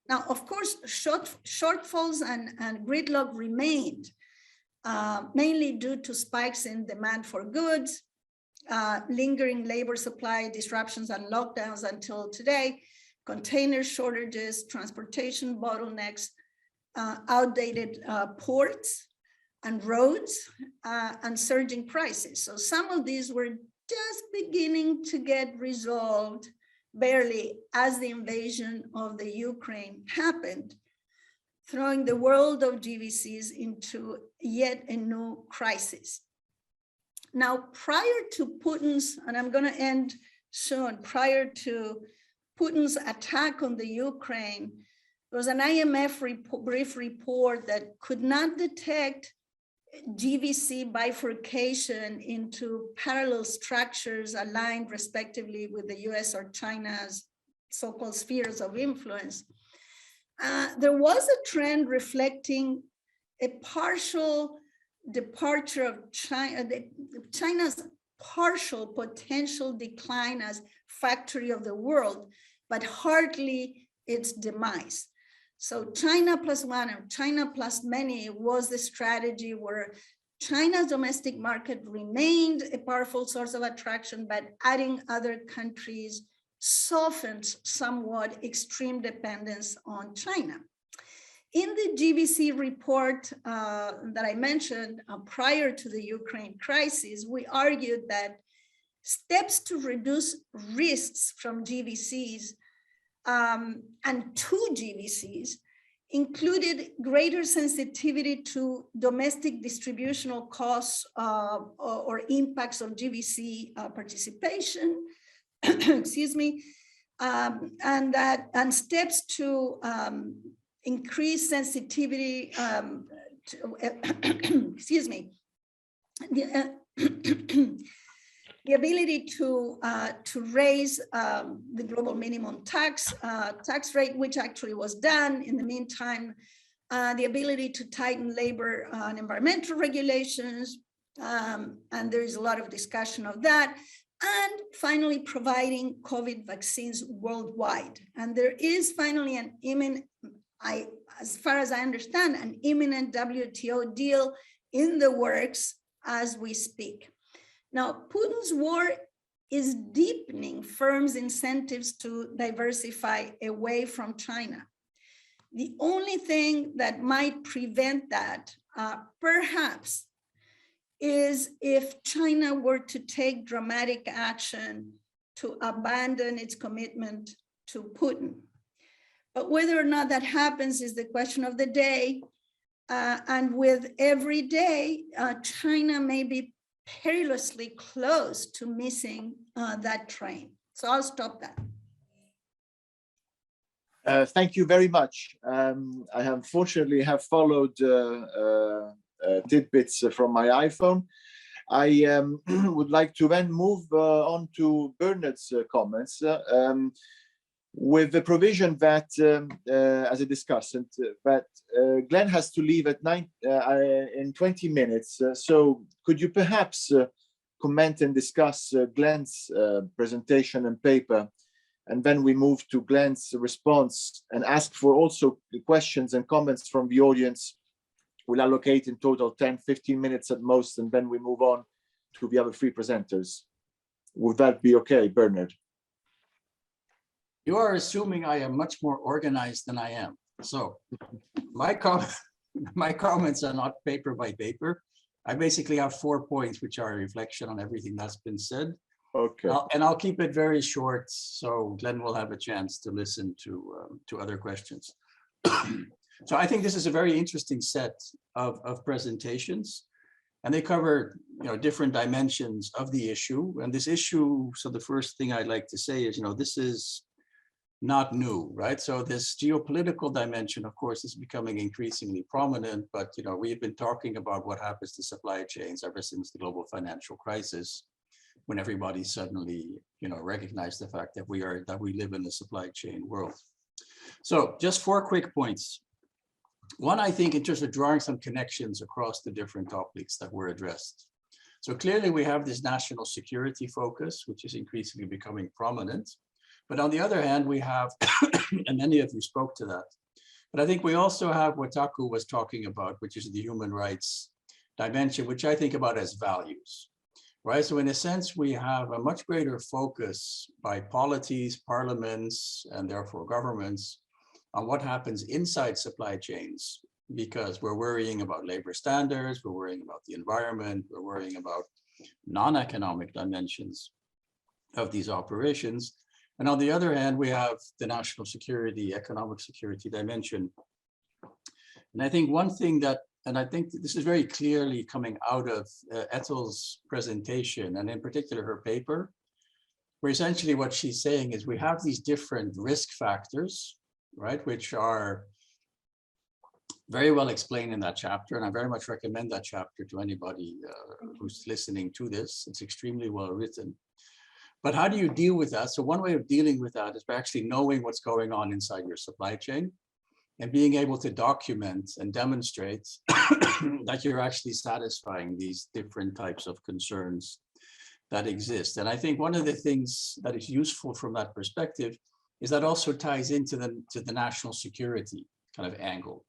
Now, of course, shortfalls and gridlock remained, mainly due to spikes in demand for goods, lingering labor supply disruptions and lockdowns until today, container shortages, transportation bottlenecks, outdated ports and roads, and surging prices. So some of these were just beginning to get resolved barely as the invasion of the Ukraine happened, throwing the world of GVCs into yet a new crisis. Now, prior to Putin's, and I'm going to end soon, prior to Putin's attack on the Ukraine, there was an IMF brief report that could not detect GVC bifurcation into parallel structures aligned respectively with the US or China's so-called spheres of influence. There was a trend reflecting a partial departure of China, China's partial potential decline as factory of the world, but hardly its demise. So China plus one or China plus many was the strategy where China's domestic market remained a powerful source of attraction, but adding other countries softened somewhat extreme dependence on China. In the GVC report that I mentioned prior to the Ukraine crisis, we argued that steps to reduce risks from GVCs and to GVCs included greater sensitivity to domestic distributional costs or impacts of GVC participation, excuse me, and steps to increased sensitivity excuse me, the ability to raise the global minimum tax rate, which actually was done in the meantime, the ability to tighten labor and environmental regulations, and there is a lot of discussion of that, and finally providing COVID vaccines worldwide. And there is finally an imminent, as far as I understand, an imminent WTO deal in the works as we speak. Now, Putin's war is deepening firms' incentives to diversify away from China. The only thing that might prevent that, perhaps, is if China were to take dramatic action to abandon its commitment to Putin. But whether or not that happens is the question of the day. And with every day, China may be perilously close to missing that train. So I'll stop that. Thank you very much. I unfortunately have followed tidbits from my iPhone. I would like to then move on to Bernard's comments with the provision that, as a discussant, that Glen has to leave at in 20 minutes. So could you perhaps comment and discuss Glen's presentation and paper, and then we move to Glen's response and ask for also the questions and comments from the audience. We'll allocate in total 10, 15 minutes at most, and then we move on to the other three presenters. Would that be okay, Bernard? You are assuming I am much more organized than I am. So my comments are not paper by paper. I basically have 4 points, which are a reflection on everything that's been said. Okay. And I'll keep it very short, so Glen will have a chance to listen to other questions. So I think this is a very interesting set of presentations, and they cover different dimensions of the issue. And this issue, so the first thing I'd like to say is, this is not new, right? So this geopolitical dimension, of course, is becoming increasingly prominent, but we've been talking about what happens to supply chains ever since the global financial crisis, when everybody suddenly recognized the fact that we live in a supply chain world. So just 4 quick points. One, I think, in terms of drawing some connections across the different topics that were addressed. So clearly we have this national security focus, which is increasingly becoming prominent. But on the other hand, we have, and many of you spoke to that, but I think we also have what Taku was talking about, which is the human rights dimension, which I think about as values, right? So in a sense, we have a much greater focus by polities, parliaments, and therefore governments on what happens inside supply chains, because we're worrying about labor standards, we're worrying about the environment, we're worrying about non-economic dimensions of these operations. And on the other hand, we have the national security, economic security dimension. And I think one thing that, and I think this is very clearly coming out of Etel's presentation, and in particular her paper, where essentially what she's saying is we have these different risk factors, right, which are very well explained in that chapter. And I very much recommend that chapter to anybody who's listening to this. It's extremely well written. But how do you deal with that? So one way of dealing with that is by actually knowing what's going on inside your supply chain and being able to document and demonstrate that you're actually satisfying these different types of concerns that exist. And I think one of the things that is useful from that perspective is that also ties into the national security kind of angle,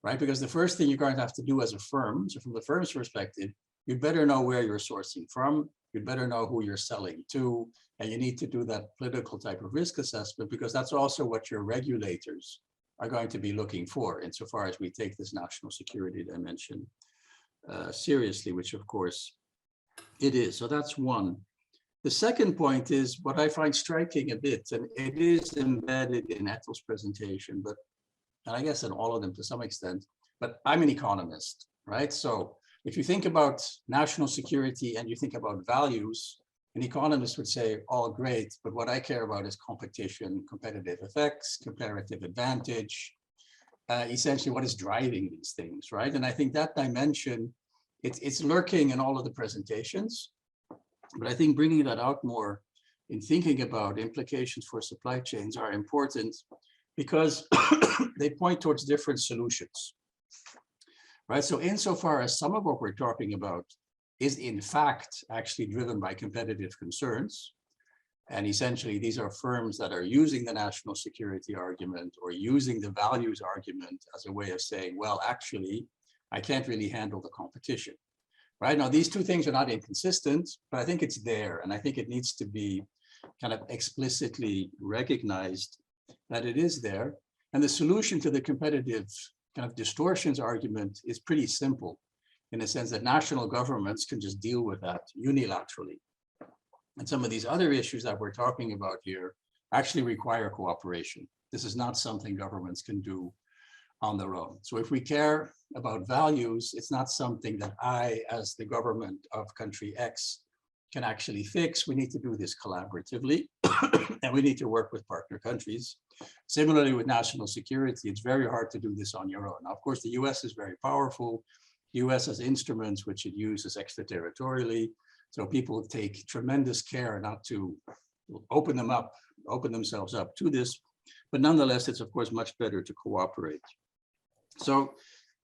right? Because the first thing you're going to have to do as a firm, so from the firm's perspective, you better know where you're sourcing from, you better know who you're selling to, and you need to do that political type of risk assessment, because that's also what your regulators are going to be looking for insofar as we take this national security dimension seriously, which of course it is. So that's one. The second point is what I find striking a bit, and it is embedded in Etel's presentation, but and I guess in all of them to some extent, but I'm an economist, right? So if you think about national security and you think about values, an economist would say, all great, but what I care about is competition, competitive effects, comparative advantage, essentially what is driving these things, right? And I think that dimension, it's lurking in all of the presentations, but I think bringing that out more in thinking about implications for supply chains are important because they point towards different solutions, right? So insofar as some of what we're talking about is in fact actually driven by competitive concerns, and essentially these are firms that are using the national security argument or using the values argument as a way of saying, well, actually, I can't really handle the competition, right? Now, these two things are not inconsistent, but I think it's there. And I think it needs to be kind of explicitly recognized that it is there. And the solution to the competitive kind of distortions argument is pretty simple in the sense that national governments can just deal with that unilaterally. And some of these other issues that we're talking about here actually require cooperation. This is not something governments can do on their own. So if we care about values, it's not something that I, as the government of country X, can actually fix. We need to do this collaboratively, and we need to work with partner countries. Similarly with national security, it's very hard to do this on your own. Now, of course, the US is very powerful. The US has instruments which it uses extraterritorially. So people take tremendous care not to open themselves up to this, but nonetheless, it's of course much better to cooperate. So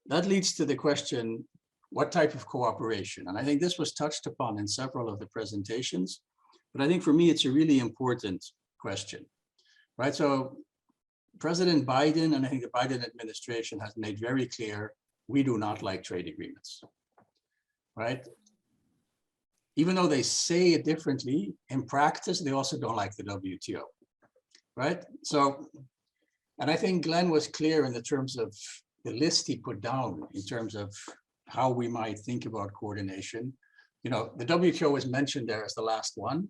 that leads to the question, what type of cooperation? And I think this was touched upon in several of the presentations, but I think for me, it's a really important question, right? So President Biden, and I think the Biden administration has made very clear, we do not like trade agreements, right? Even though they say it differently, in practice, they also don't like the WTO, right? So, and I think Glen was clear in the terms of the list he put down in terms of how we might think about coordination. You know, the WTO was mentioned there as the last one,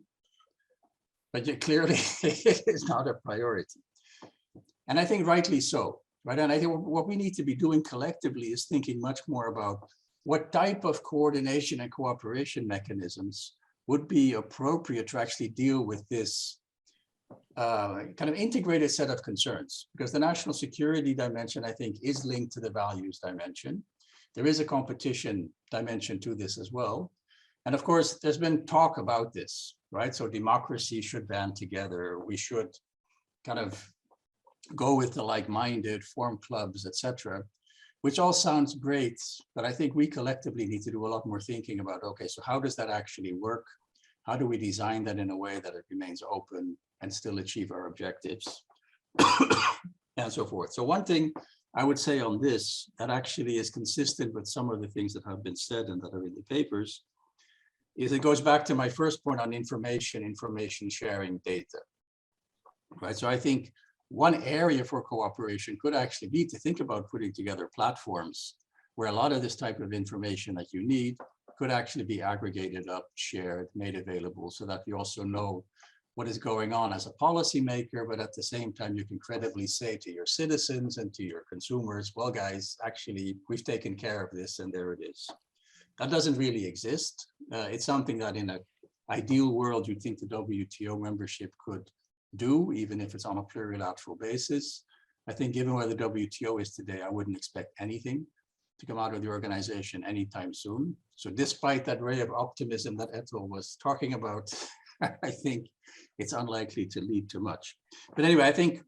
but yet clearly it is not a priority. And I think rightly so, right? And I think what we need to be doing collectively is thinking much more about what type of coordination and cooperation mechanisms would be appropriate to actually deal with this kind of integrated set of concerns, because the national security dimension, I think, is linked to the values dimension. There is a competition dimension to this as well. And of course, there's been talk about this, right? So democracy should band together. We should kind of go with the like-minded, form clubs, etc., which all sounds great, but I think we collectively need to do a lot more thinking about, okay, so how does that actually work? How do we design that in a way that it remains open and still achieve our objectives and so forth? So one thing I would say on this that actually is consistent with some of the things that have been said and that are in the papers is it goes back to my first point on information sharing data, right? So I think one area for cooperation could actually be to think about putting together platforms where a lot of this type of information that you need could actually be aggregated up, shared, made available so that you also know what is going on as a policymaker, but at the same time, you can credibly say to your citizens and to your consumers, well, guys, actually, we've taken care of this and there it is. That doesn't really exist. It's something that in an ideal world, you'd think the WTO membership could do, even if it's on a plurilateral basis. I think given where the WTO is today, I wouldn't expect anything to come out of the organization anytime soon. So despite that ray of optimism that Etel was talking about, I think it's unlikely to lead to much. But anyway, I think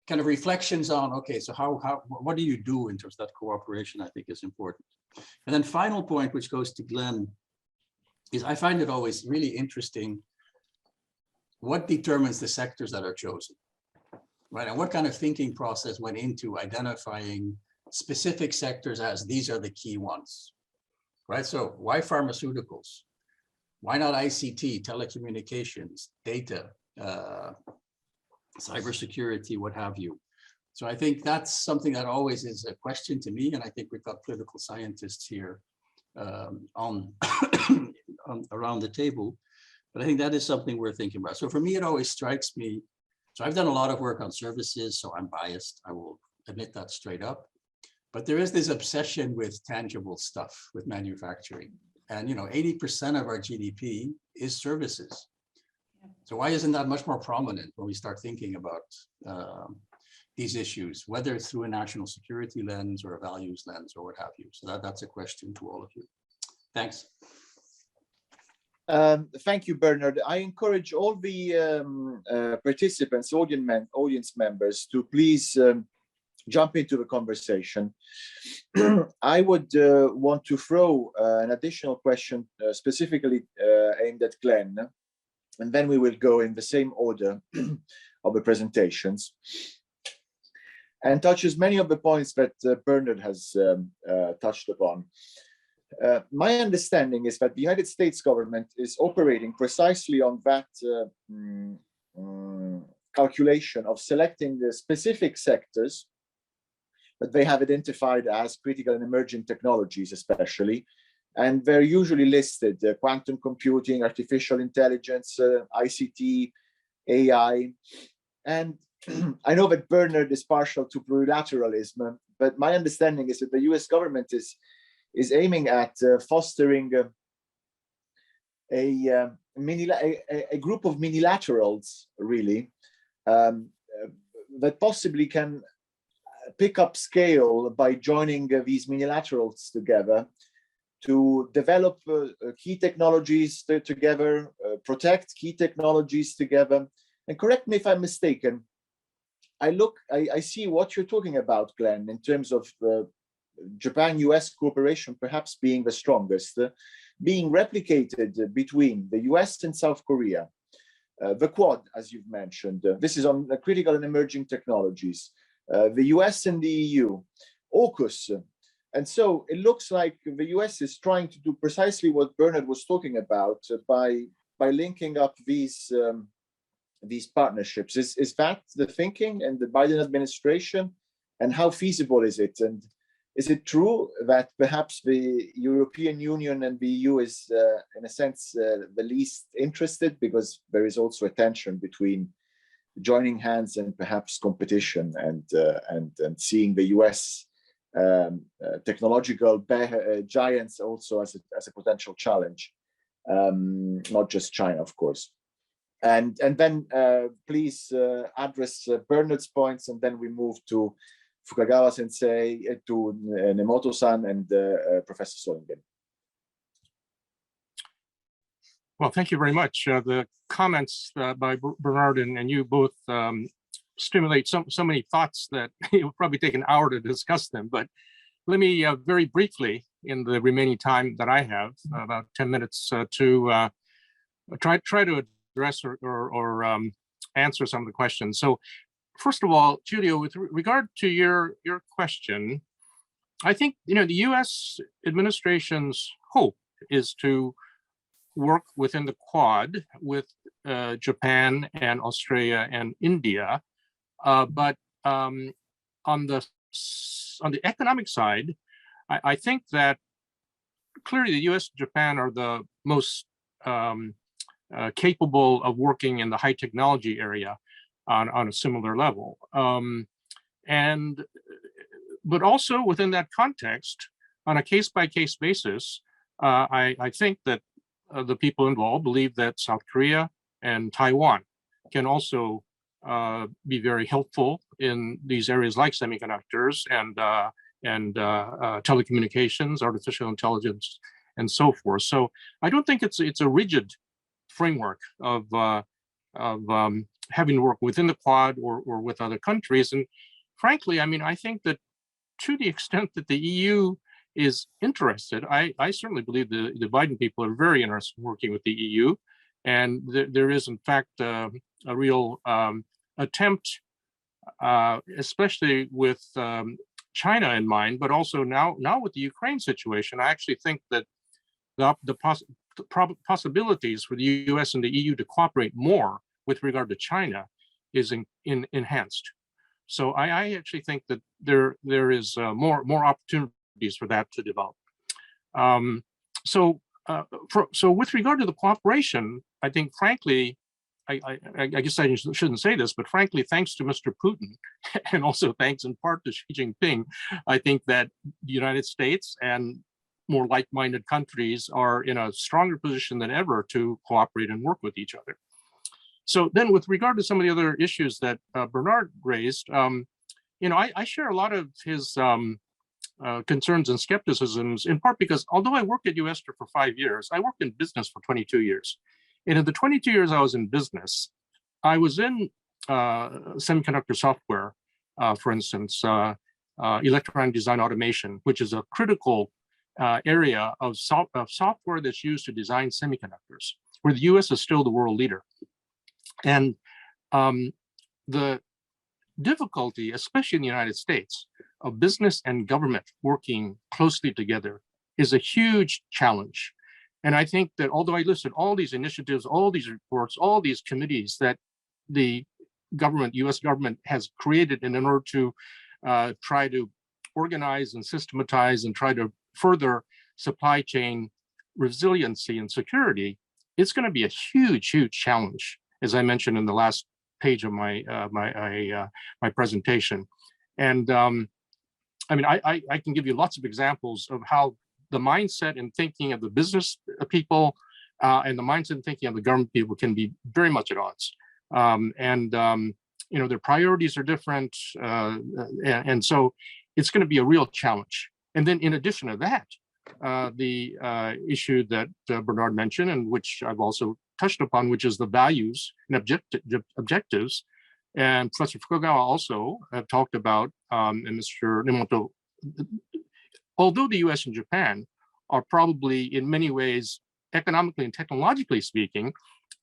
kind of reflections on, okay, so what do you do in terms of that cooperation, I think is important. And then final point, which goes to Glen, is I find it always really interesting what determines the sectors that are chosen, right? And what kind of thinking process went into identifying specific sectors as these are the key ones, right? So why pharmaceuticals? Why not ICT, telecommunications, data, cybersecurity, what have you? So I think that's something that always is a question to me, and I think we've got political scientists here around the table. But I think that is something we're thinking about. So for me, it always strikes me. So I've done a lot of work on services, so I'm biased. I will admit that straight up. But there is this obsession with tangible stuff, with manufacturing. And 80% of our GDP is services. So why isn't that much more prominent when we start thinking about these issues, whether through a national security lens or a values lens or what have you? So that's a question to all of you. Thanks. Thank you, Bernard. I encourage all the participants, audience members, to please jump into the conversation. I would want to throw an additional question specifically aimed at Glen, and then we will go in the same order of the presentations, and touches many of the points that Bernard has touched upon. My understanding is that the United States government is operating precisely on that calculation of selecting the specific sectors that they have identified as critical and emerging technologies, especially, and they're usually listed: quantum computing, artificial intelligence, ICT, AI. And I know that Bernard is partial to plurilateralism, but my understanding is that the US government is aiming at fostering a group of minilaterals, really, that possibly can pick up scale by joining these minilaterals together to develop key technologies together, protect key technologies together. And correct me if I'm mistaken, I see what you're talking about, Glen, in terms of Japan-US cooperation perhaps being the strongest, being replicated between the US and South Korea, the Quad, as you've mentioned. This is on critical and emerging technologies, the US and the EU, AUKUS. And so it looks like the US is trying to do precisely what Bernard was talking about by linking up these partnerships. Is that the thinking in the Biden administration? And how feasible is it? And is it true that perhaps the European Union and the EU is, in a sense, the least interested, because there is also a tension between joining hands and perhaps competition, and seeing the US technological giants also as a potential challenge, not just China, of course. And then please address Bernard's points, and then we move to Fukagawa Sensei, to Nemoto-san, and Professor Solingen. Well, thank you very much. The comments by Bernard and you both stimulate so many thoughts that it will probably take an hour to discuss them. But let me very briefly, in the remaining time that I have, about 10 minutes, to try to address or answer some of the questions. So first of all, Giulio, with regard to your question, I think the U.S. administration's hope is to work within the Quad with Japan and Australia and India, but on the economic side, I think that clearly the U.S. and Japan are the most capable of working in the high technology area on a similar level. But also within that context, on a case-by-case basis, I think that the people involved believe that South Korea and Taiwan can also be very helpful in these areas like semiconductors and telecommunications, artificial intelligence, and so forth. So I don't think it's a rigid framework of having to work within the Quad or with other countries. And frankly, I mean, I think that to the extent that the EU is interested, I certainly believe the Biden people are very interested in working with the EU. And there is, in fact, a real attempt, especially with China in mind, but also now with the Ukraine situation. I actually think that the possibilities for the US and the EU to cooperate more with regard to China is enhanced. So I actually think that there is more opportunities for that to develop. So with regard to the cooperation, I think, frankly, I guess I shouldn't say this, but frankly, thanks to Mr. Putin, and also thanks in part to Xi Jinping, I think that the United States and more like-minded countries are in a stronger position than ever to cooperate and work with each other. So then with regard to some of the other issues that Bernard raised, I share a lot of his concerns and skepticisms, in part because although I worked at U.S. for 5 years, I worked in business for 22 years. And in the 22 years I was in business, I was in semiconductor software, for instance, electronic design automation, which is a critical area of software that's used to design semiconductors, where the U.S. is still the world leader. And the difficulty, especially in the United States, of business and government working closely together is a huge challenge. And I think that although I listed all these initiatives, all these reports, all these committees that the government, U.S. government has created in order to try to organize and systematize and try to further supply chain resiliency and security, it's going to be a huge, huge challenge, as I mentioned in the last page of my my presentation. And I mean, I can give you lots of examples of how the mindset and thinking of the business people and the mindset and thinking of the government people can be very much at odds. Their priorities are different. And so it's going to be a real challenge. And then in addition to that, the issue that Bernard mentioned, and which I've also touched upon, which is the values and objectives. And Professor Fukagawa also talked about, and Mr. Nemoto, although the US and Japan are probably in many ways, economically and technologically speaking,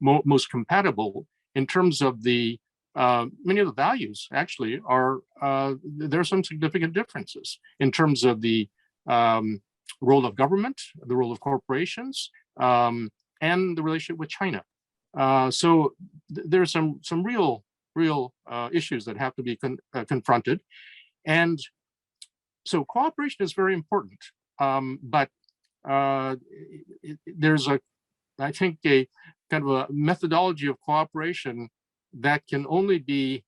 most compatible in terms of the, many of the values actually are, there are some significant differences in terms of the role of government, the role of corporations, and the relationship with China. So there's some real issues that have to be confronted. And so cooperation is very important, but there's I think a kind of a methodology of cooperation that can only be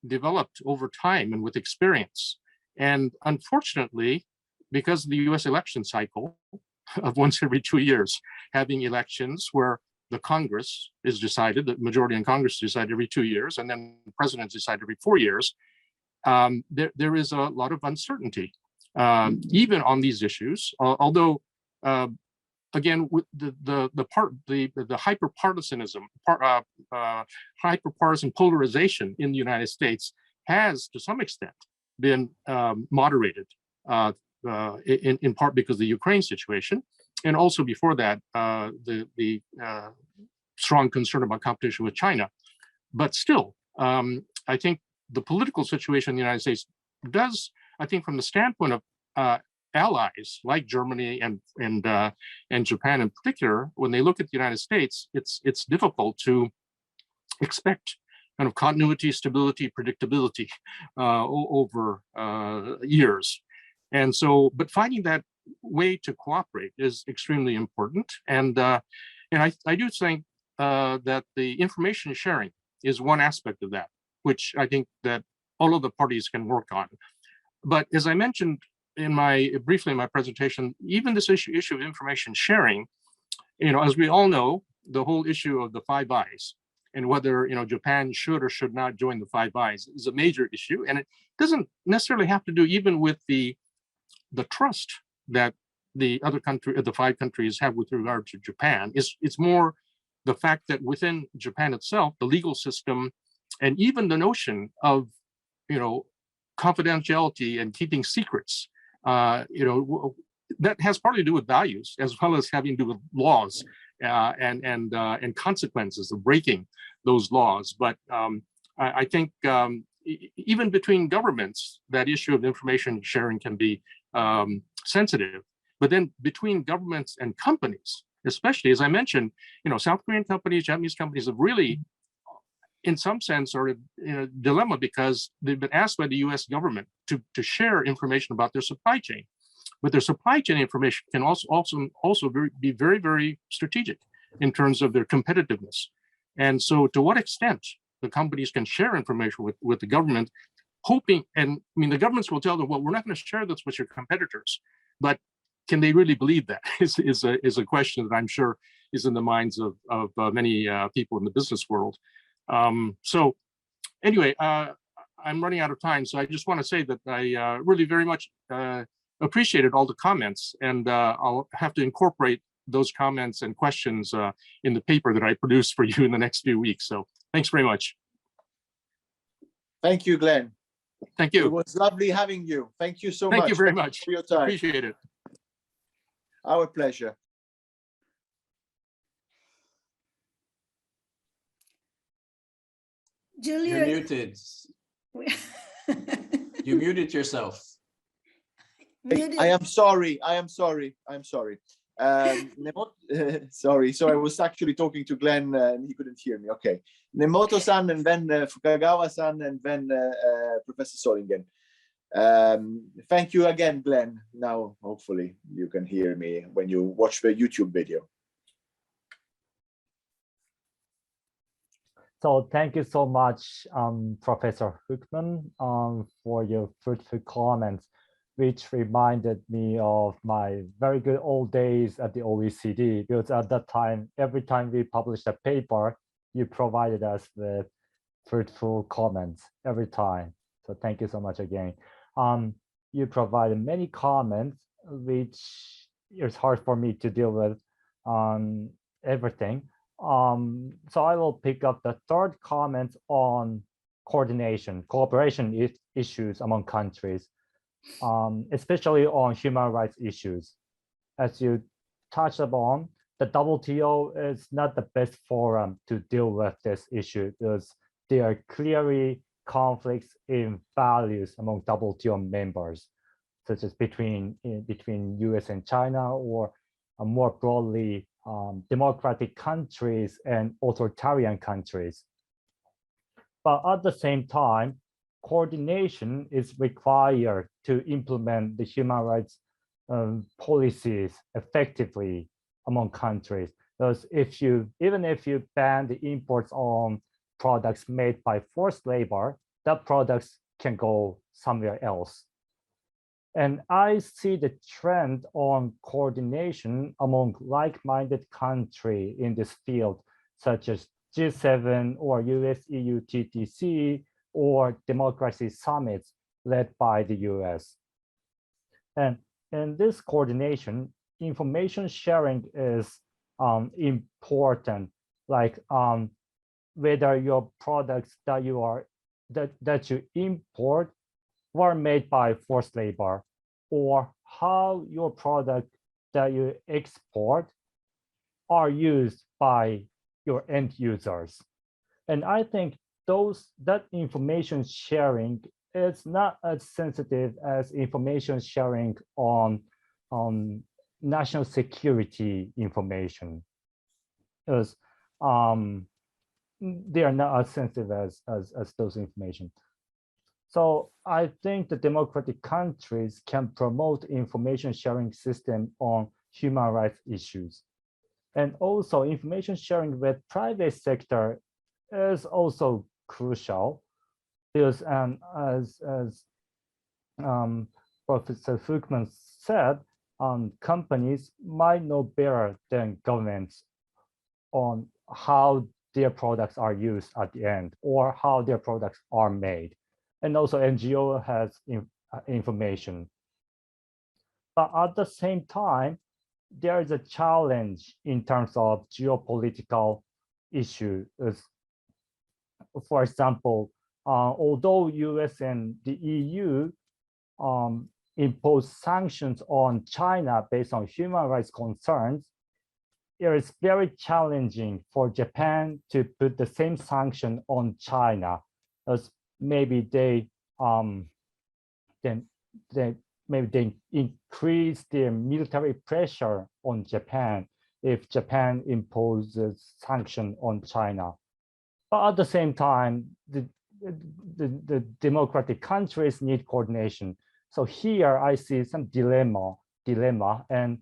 developed over time and with experience. And unfortunately, because of the US election cycle of once every 2 years, having elections where the Congress is decided, the majority in Congress is decided every 2 years, and then the president is decided every 4 years, there is a lot of uncertainty, even on these issues. Although, again, with the hyperpartisanism, hyperpartisan polarization in the United States has, to some extent, been moderated, in part because of the Ukraine situation, and also before that, the strong concern about competition with China. But still, I think the political situation in the United States does, I think, from the standpoint of allies like Germany and Japan in particular, when they look at the United States, it's difficult to expect kind of continuity, stability, predictability over years. And so, but finding that way to cooperate is extremely important. And I do think that the information sharing is one aspect of that, which I think that all of the parties can work on. But as I mentioned briefly in my presentation, even this issue of information sharing, as we all know, the whole issue of the Five Eyes and whether Japan should or should not join the Five Eyes is a major issue, and it doesn't necessarily have to do even with the trust that the five countries have with regard to Japan. It's more the fact that within Japan itself, the legal system and even the notion of confidentiality and keeping secrets, that has partly to do with values as well as having to do with laws and consequences of breaking those laws. But I think even between governments, that issue of information sharing can be sensitive. But then between governments and companies, especially, as I mentioned, South Korean companies, Japanese companies have really, in some sense, are in a dilemma because they've been asked by the US government to share information about their supply chain. But their supply chain information can also be very, very strategic in terms of their competitiveness. And so to what extent the companies can share information with the government, hoping, and I mean, the governments will tell them, well, we're not going to share this with your competitors, but can they really believe that is a question that I'm sure is in the minds of many people in the business world. So anyway, I'm running out of time, so I just want to say that I really very much appreciated all the comments, and I'll have to incorporate those comments and questions in the paper that I produce for you in the next few weeks. So thanks very much. Thank you, Glenn. Thank you. It was lovely having you. Thank you so much. Thank you very much for your time. Appreciate it. Our pleasure. Giulio, You're muted. You muted yourself. I am sorry. I am sorry. I'm sorry. Sorry. So I was actually talking to Glenn and he couldn't hear me. Okay. Nemoto-san and then Fukagawa-san and then Professor Solingen. Thank you again, Glenn. Now, hopefully you can hear me when you watch the YouTube video. So thank you so much, Professor Hoekman, for your fruitful comments, which reminded me of my very good old days at the OECD, because at that time, every time we published a paper, you provided us with fruitful comments every time. So thank you so much again. You provided many comments, which is hard for me to deal with on everything. So I will pick up the third comment on cooperation issues among countries, especially on human rights issues. As you touched upon, the WTO is not the best forum to deal with this issue because there are clearly conflicts in values among WTO members, such as between U.S. and China, or more broadly, democratic countries and authoritarian countries. But at the same time, coordination is required to implement the human rights policies effectively among countries. Because even if you ban the imports on products made by forced labor, that products can go somewhere else. And I see the trend on coordination among like-minded countries in this field, such as G7 or US-EU TTC or democracy summits led by the US. And in this coordination, information sharing is important, like whether your products that you import were made by forced labor, or how your product that you export are used by your end users. And I think that information sharing is not as sensitive as information sharing on national security information, because they are not as sensitive as those information. So I think the democratic countries can promote information sharing system on human rights issues. And also information sharing with private sector is also crucial, because as Professor Hoekman said, companies might know better than governments on how their products are used at the end, or how their products are made. And also NGO has information. But at the same time, there is a challenge in terms of geopolitical issues. For example, although US and the EU impose sanctions on China based on human rights concerns, it is very challenging for Japan to put the same sanction on China, as maybe they increase their military pressure on Japan if Japan imposes sanction on China. But at the same time, the democratic countries need coordination. So here I see some dilemma, and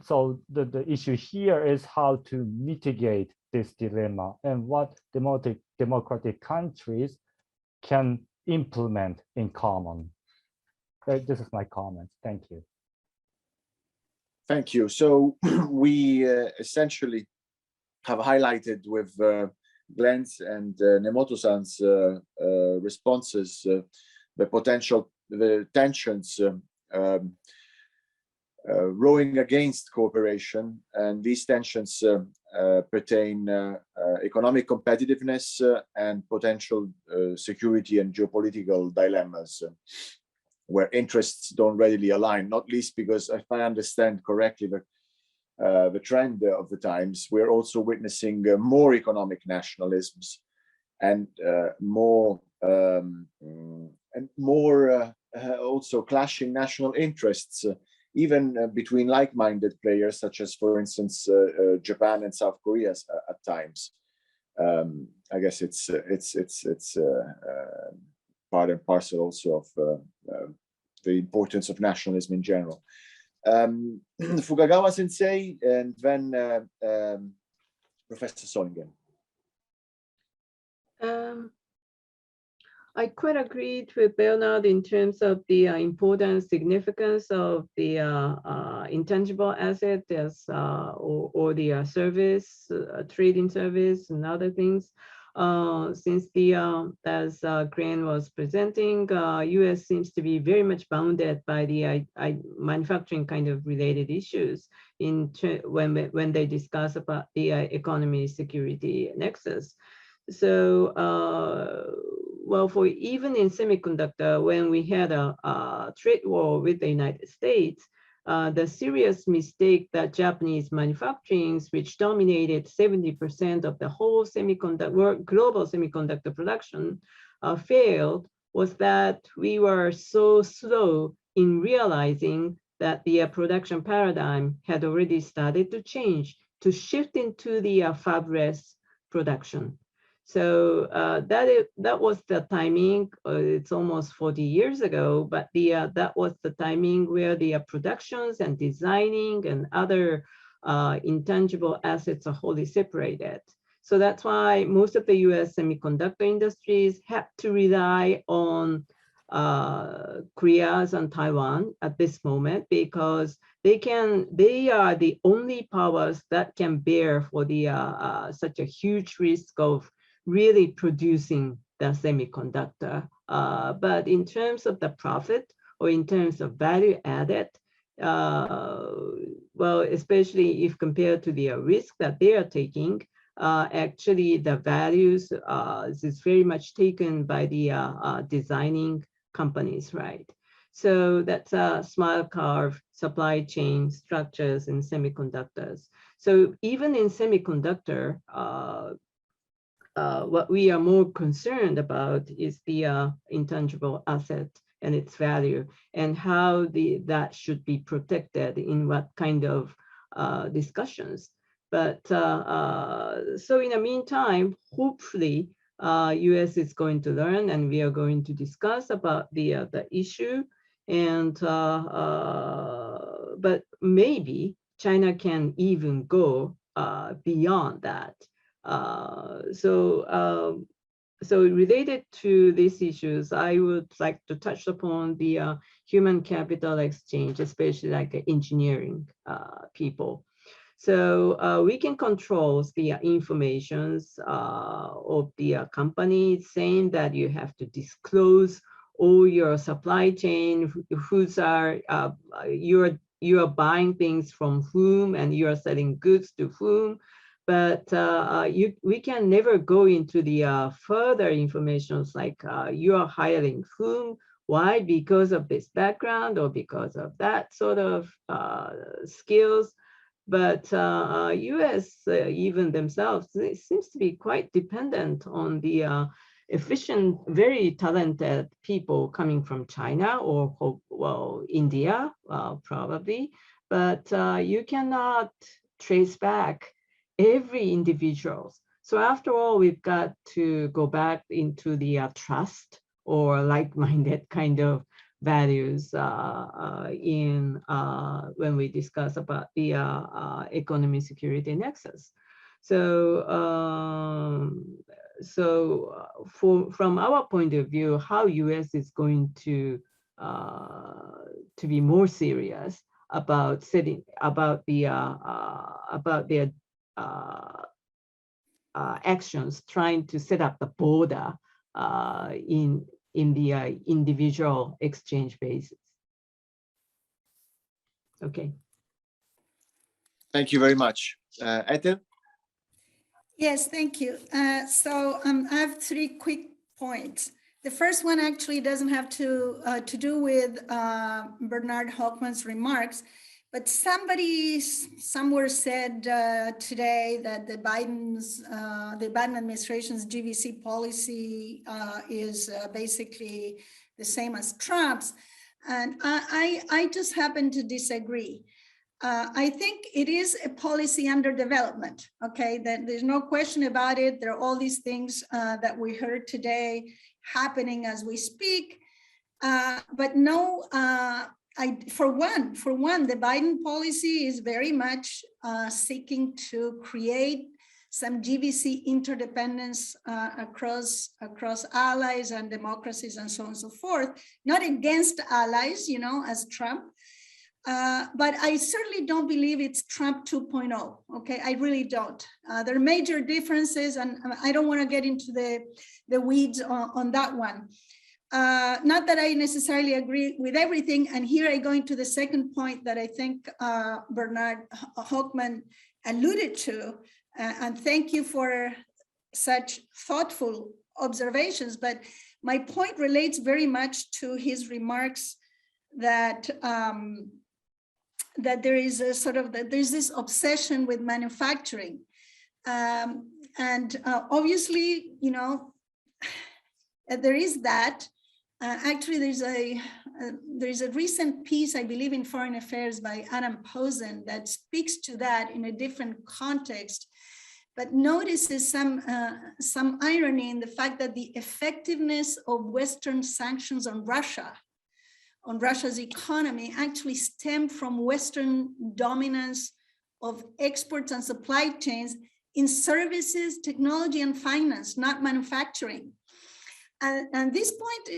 so the issue here is how to mitigate this dilemma and what democratic countries can implement in common. This is my comment. Thank you. Thank you. So we essentially have highlighted with Glen's and Nemoto-san's responses, the tensions rowing against cooperation, and these tensions pertain economic competitiveness and potential security and geopolitical dilemmas where interests don't readily align, not least because, if I understand correctly, the trend of the times, we're also witnessing more economic nationalisms and more also clashing national interests, even between like-minded players, such as, for instance, Japan and South Korea at times. I guess it's part and parcel also of the importance of nationalism in general. Fukagawa Sensei, and then Professor Solingen. I quite agreed with Bernard in terms of the important significance of the intangible asset as or the service, trading service and other things. Since the as Glen was presenting, U.S. seems to be very much bounded by the manufacturing kind of related issues when they discuss about the economy security nexus. So, well, for even in semiconductor, when we had a trade war with the United States, the serious mistake that Japanese manufacturing, which dominated 70% of the whole global semiconductor production, failed, was that we were so slow in realizing that the production paradigm had already started to change, to shift into the fabless production. So that was the timing. It's almost 40 years ago, but that was the timing where the productions and designing and other intangible assets are wholly separated. So that's why most of the U.S. semiconductor industries have to rely on Korea and Taiwan at this moment, because they are the only powers that can bear for the such a huge risk of really producing the semiconductor. But in terms of the profit or in terms of value added, well, especially if compared to the risk that they are taking, actually the values is very much taken by the designing companies, right? So that's a smile carve supply chain structures in semiconductors. So even in semiconductor, what we are more concerned about is the intangible asset and its value, and how that should be protected in what kind of discussions. But so in the meantime, hopefully, U.S. is going to learn, and we are going to discuss about the issue. And but maybe China can even go beyond that. So related to these issues, I would like to touch upon the human capital exchange, especially like engineering people. So we can control the informations of the company, saying that you have to disclose all your supply chain, who's are you are buying things from whom, and you are selling goods to whom. But we can never go into the further information like you are hiring whom, why, because of this background or because of that sort of skills. But U.S. Even themselves, it seems to be quite dependent on the efficient, very talented people coming from China or, well, India, probably. But you cannot trace back every individual. So after all, we've got to go back into the trust or like-minded kind of values in when we discuss about the economy security nexus. So from our point of view, how U.S. is going to be more serious about setting about their actions trying to set up the border in the individual exchange basis. Okay. Thank you very much. Etel? Yes, thank you. I have 3 quick points. The first one actually doesn't have to do with Bernard Hochman's remarks, but somebody somewhere said today that the Biden administration's GVC policy is basically the same as Trump's, and I just happen to disagree. I think it is a policy under development, okay? That there's no question about it. There are all these things that we heard today happening as we speak. But no, for one, the Biden policy is very much seeking to create some GVC interdependence across allies and democracies and so on and so forth, not against allies, you know, as Trump. But I certainly don't believe it's Trump 2.0, okay? I really don't. There are major differences, and I don't want to get into the weeds on that one. Not that I necessarily agree with everything, and here I go into the second point that I think Bernard Hochman alluded to, and thank you for such thoughtful observations, but my point relates very much to his remarks that that there is a sort of, there's this obsession with manufacturing. Obviously, you know, there is that. Actually, there's a recent piece, I believe, in Foreign Affairs by Adam Posen that speaks to that in a different context, but notices some irony in the fact that the effectiveness of Western sanctions on Russia's economy actually stem from Western dominance of exports and supply chains in services, technology, and finance, not manufacturing. And this point,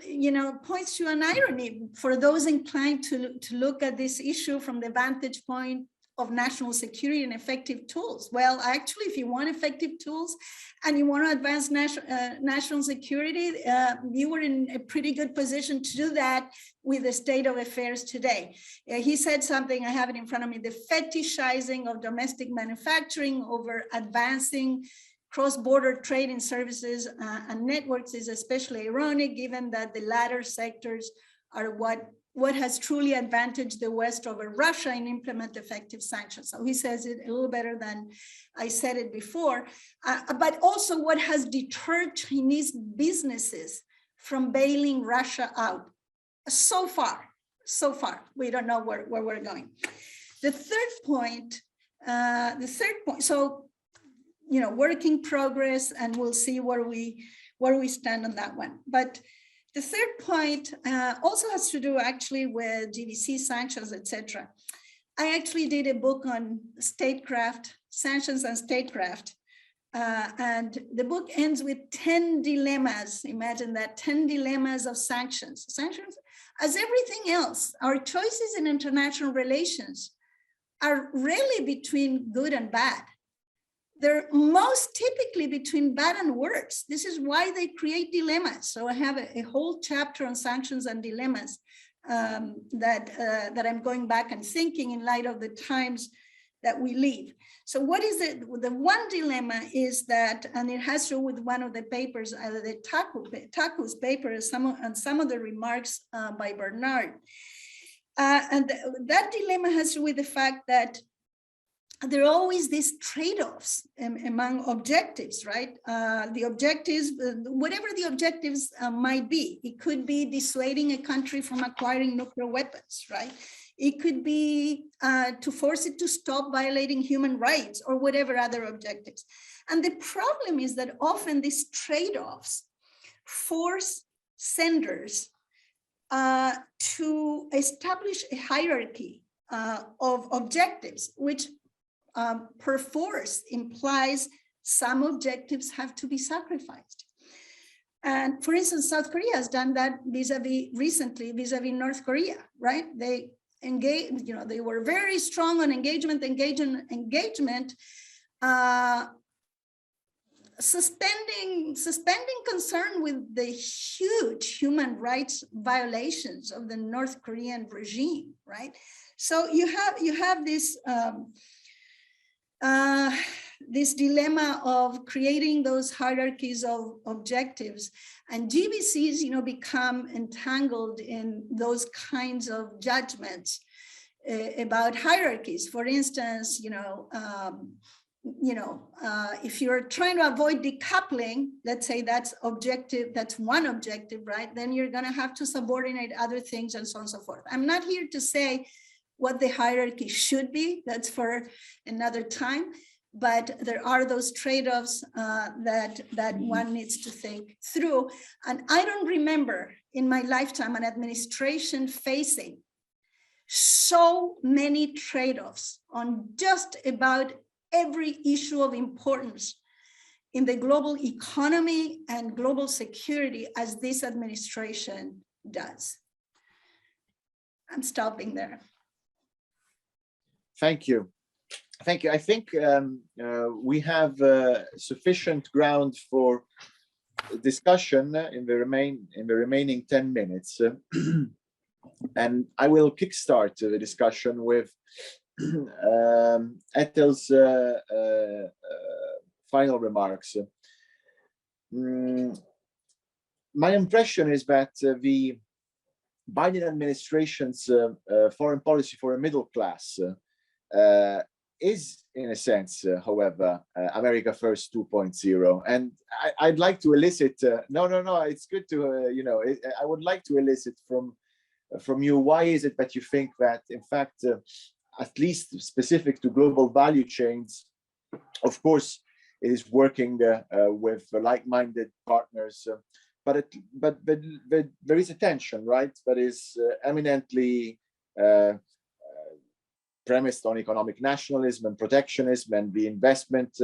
you know, points to an irony for those inclined to look at this issue from the vantage point of national security and effective tools. Well, actually, if you want effective tools and you want to advance national security, you were in a pretty good position to do that with the state of affairs today. He said something, I have it in front of me, the fetishizing of domestic manufacturing over advancing cross-border trade in services and networks is especially ironic, given that the latter sectors are what has truly advantaged the West over Russia in implement effective sanctions. So he says it a little better than I said it before, but also what has deterred Chinese businesses from bailing Russia out. So far, we don't know where we're going. The third point, so, you know, work in progress, and we'll see where we stand on that one. But the third point also has to do actually with GVC sanctions, etc. I actually did a book on statecraft, sanctions and statecraft. And the book ends with 10 dilemmas. Imagine that, 10 dilemmas of sanctions. Sanctions, as everything else, our choices in international relations are rarely between good and bad. They're most typically between bad and worse. This is why they create dilemmas. So I have a whole chapter on sanctions and dilemmas that I'm going back and thinking in light of the times that we live. So what is it? The one dilemma is that, and it has to do with one of the papers, the Taku's paper, and some of the remarks by Bernard. And that dilemma has to do with the fact that there are always these trade-offs among objectives, right? The objectives, whatever the objectives might be, it could be dissuading a country from acquiring nuclear weapons, right? It could be to force it to stop violating human rights or whatever other objectives. And the problem is that often these trade-offs force senders to establish a hierarchy of objectives, which perforce implies some objectives have to be sacrificed. And for instance, South Korea has done that recently vis-a-vis North Korea, right? They engaged, you know, they were very strong on engagement, suspending concern with the huge human rights violations of the North Korean regime, right? So you have this this dilemma of creating those hierarchies of objectives, and GVCs, become entangled in those kinds of judgments about hierarchies. For instance, if you're trying to avoid decoupling, let's say that's one objective, right? Then you're going to have to subordinate other things and so on and so forth. I'm not here to say what the hierarchy should be, that's for another time, but there are those trade-offs that one needs to think through. And I don't remember in my lifetime an administration facing so many trade-offs on just about every issue of importance in the global economy and global security as this administration does. I'm stopping there. Thank you. Thank you. I think we have sufficient ground for discussion in the remaining 10 minutes. And I will kickstart the discussion with Etel's final remarks. My impression is that the Biden administration's foreign policy for a middle class is, in a sense, however, America First 2.0. And I'd like to elicit, no, it's good to, I would like to elicit from you, why is it that you think that, in fact, at least specific to global value chains, of course, it is working with like-minded partners, but there is a tension, right? That is eminently premised on economic nationalism and protectionism, and the investment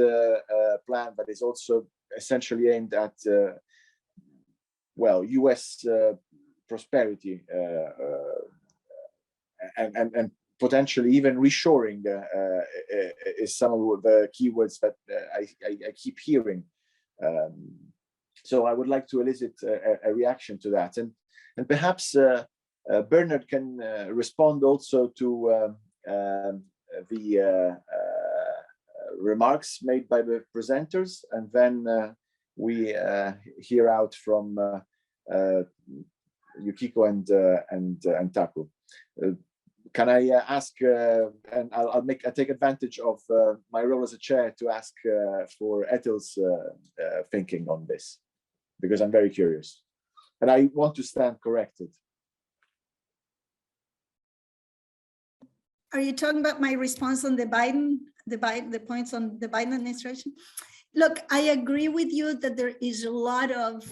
plan that is also essentially aimed at, U.S. prosperity and potentially even reshoring is some of the keywords that I keep hearing. So I would like to elicit a reaction to that, and perhaps Bernard can respond also to the remarks made by the presenters, and then we hear out from Yukiko and Taku. Can I ask, and I'll take advantage of my role as a chair to ask for Etel's thinking on this, because I'm very curious, and I want to stand corrected. Are you talking about my response on the points on the Biden administration? Look, I agree with you that there is a lot of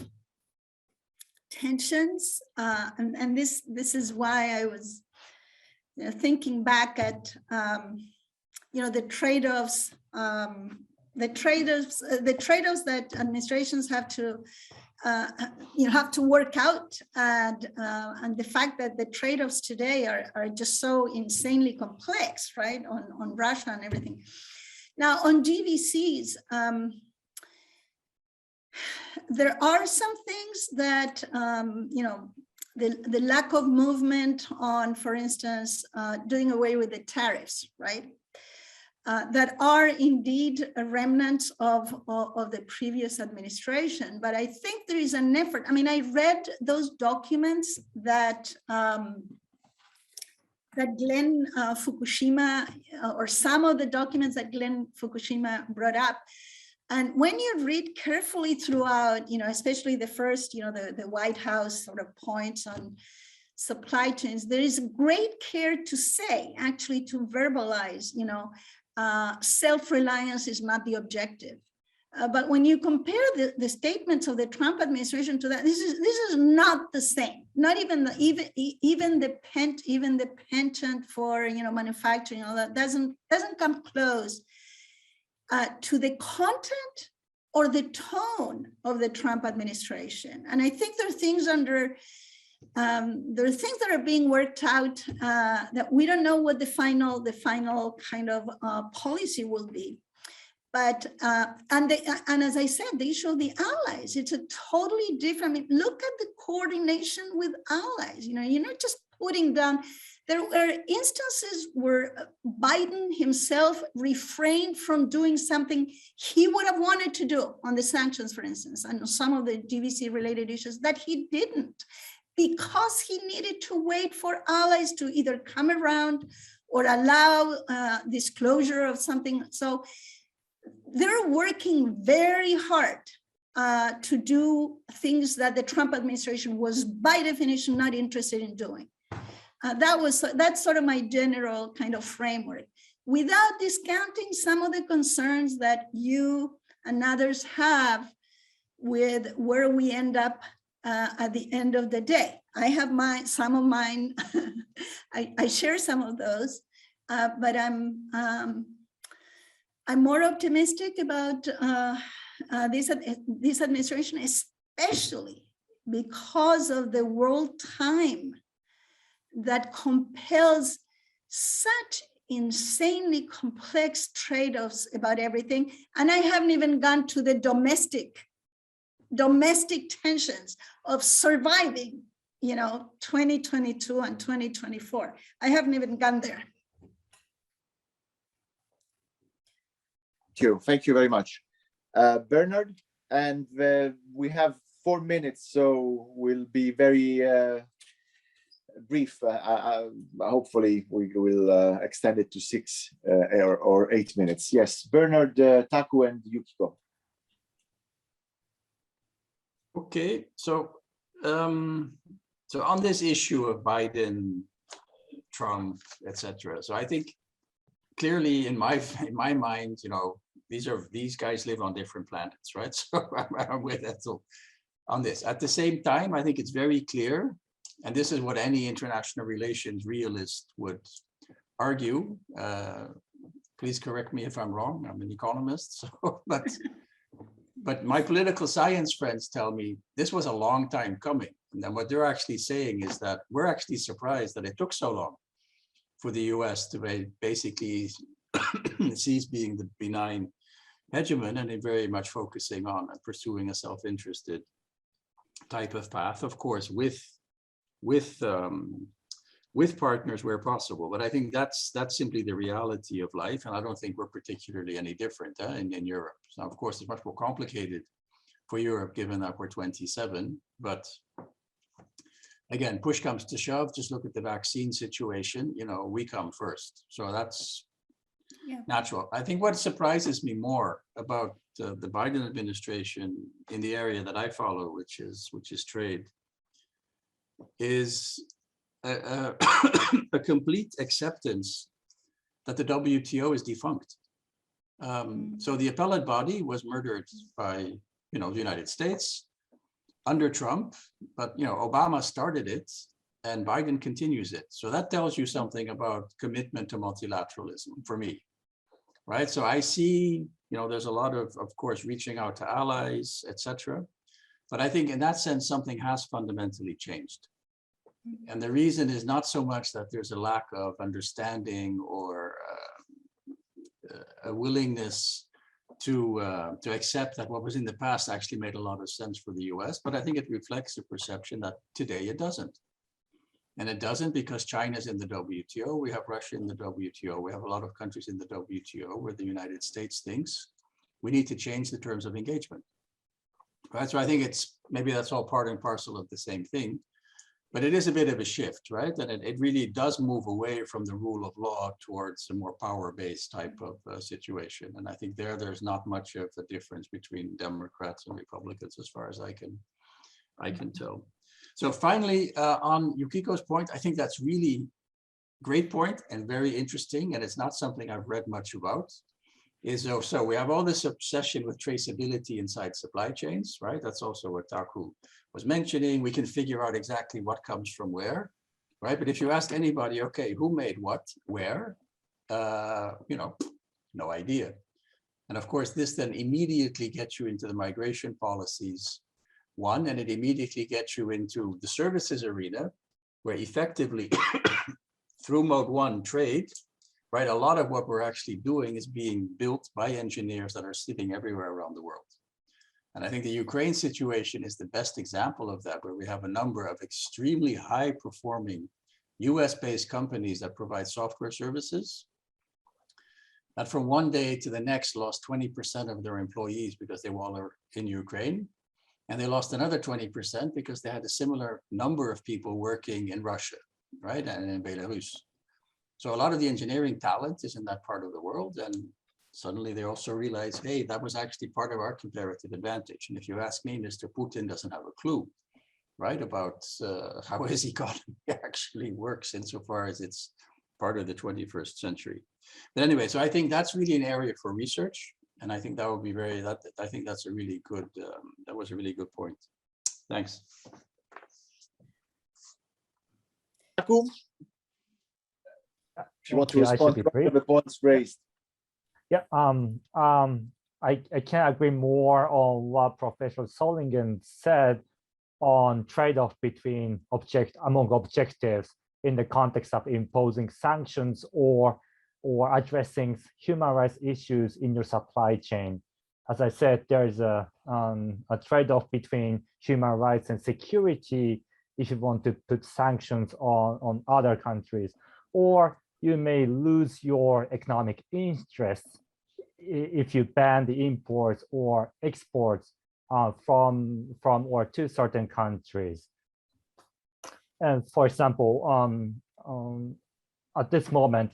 tensions, and this is why I was thinking back at the trade-offs that administrations have to work out, and the fact that the trade-offs today are just so insanely complex, right, on Russia and everything. Now on GVCs, there are some things that the lack of movement on, for instance, doing away with the tariffs, right? That are indeed remnants of the previous administration. But I think there is an effort. I mean, I read those documents that Glen Fukushima, or some of the documents that Glen Fukushima brought up. And when you read carefully throughout, especially the first, the White House sort of points on supply chains, there is great care to say, actually to verbalize, self-reliance is not the objective. But when you compare the statements of the Trump administration to that, this is not the same. Not even the penchant for manufacturing, all that doesn't come close to the content or the tone of the Trump administration. And I think there are things that are being worked out that we don't know what the final kind of policy will be. But, and as I said, the issue of the allies, it's a totally different, I mean, look at the coordination with allies, you know, you're not just putting down, there were instances where Biden himself refrained from doing something he would have wanted to do on the sanctions, for instance, and some of the GVC related issues that he didn't, because he needed to wait for allies to either come around or allow disclosure of something. So they're working very hard to do things that the Trump administration was by definition not interested in doing. That's sort of my general kind of framework, without discounting some of the concerns that you and others have with where we end up at the end of the day. I have some of mine, I share some of those, but I'm more optimistic about this administration, especially because of the world time that compels such insanely complex trade-offs about everything. And I haven't even gone to the domestic tensions of surviving, you know, 2022 and 2024. I haven't even gone there. Thank you very much. Bernard, and we have 4 minutes, so we'll be very brief. Hopefully we will extend it to 6 or 8 minutes. Yes, Bernard, Taku, and Yukiko. Okay, so on this issue of Biden, Trump, etc. So I think clearly in my mind, you know, these guys live on different planets, right? So I'm with Etel on this. At the same time, I think it's very clear, and this is what any international relations realist would argue. Please correct me if I'm wrong. I'm an economist, so but my political science friends tell me this was a long time coming. And then what they're actually saying is that we're actually surprised that it took so long for the US to basically cease being the benign hegemon and in very much focusing on and pursuing a self-interested type of path, of course, with partners where possible. But I think that's simply the reality of life, and I don't think we're particularly any different in Europe. So of course, it's much more complicated for Europe, given that we're 27. But again, push comes to shove. Just look at the vaccine situation. You know, we come first, so that's natural. I think what surprises me more about the Biden administration in the area that I follow, which is trade, is a complete acceptance that the WTO is defunct. So the appellate body was murdered by, you know, the United States under Trump, but, you know, Obama started it and Biden continues it. So that tells you something about commitment to multilateralism for me, right? So I see, you know, there's a lot of course, reaching out to allies, etc. But I think in that sense, something has fundamentally changed. And the reason is not so much that there's a lack of understanding or a willingness to accept that what was in the past actually made a lot of sense for the US, but I think it reflects the perception that today it doesn't. And it doesn't because China's in the WTO, we have Russia in the WTO, we have a lot of countries in the WTO where the United States thinks we need to change the terms of engagement. Right, so I think maybe that's all part and parcel of the same thing. But it is a bit of a shift, right? And it really does move away from the rule of law towards a more power-based type of situation. And I think there's not much of a difference between Democrats and Republicans as far as I can tell. So finally, on Yukiko's point, I think that's really great point and very interesting. And it's not something I've read much about. So we have all this obsession with traceability inside supply chains, right? That's also what Taku was mentioning. We can figure out exactly what comes from where, right? But if you ask anybody, okay, who made what, where, you know, no idea. And of course, this then immediately gets you into the migration policies, one, and it immediately gets you into the services arena, where effectively through mode one trade, right? A lot of what we're actually doing is being built by engineers that are sitting everywhere around the world. And I think the Ukraine situation is the best example of that, where we have a number of extremely high performing US-based companies that provide software services that from one day to the next lost 20% of their employees because they were all in Ukraine. And they lost another 20% because they had a similar number of people working in Russia, right? And in Belarus. So a lot of the engineering talent is in that part of the world. And suddenly they also realize, hey, that was actually part of our comparative advantage. And if you ask me, Mr. Putin doesn't have a clue, right, about how his economy actually works insofar as it's part of the 21st century. But anyway, so I think that's really an area for research. And I think that would be I think that's a really good, that was a really good point. Thanks. Taku, if you want to Yeah, respond to the points raised. Yeah, I can't agree more on what Professor Solingen said on trade-off between among objectives in the context of imposing sanctions or addressing human rights issues in your supply chain. As I said, there's a trade-off between human rights and security if you want to put sanctions on other countries, or you may lose your economic interests if you ban the imports or exports from or to certain countries. And for example, at this moment,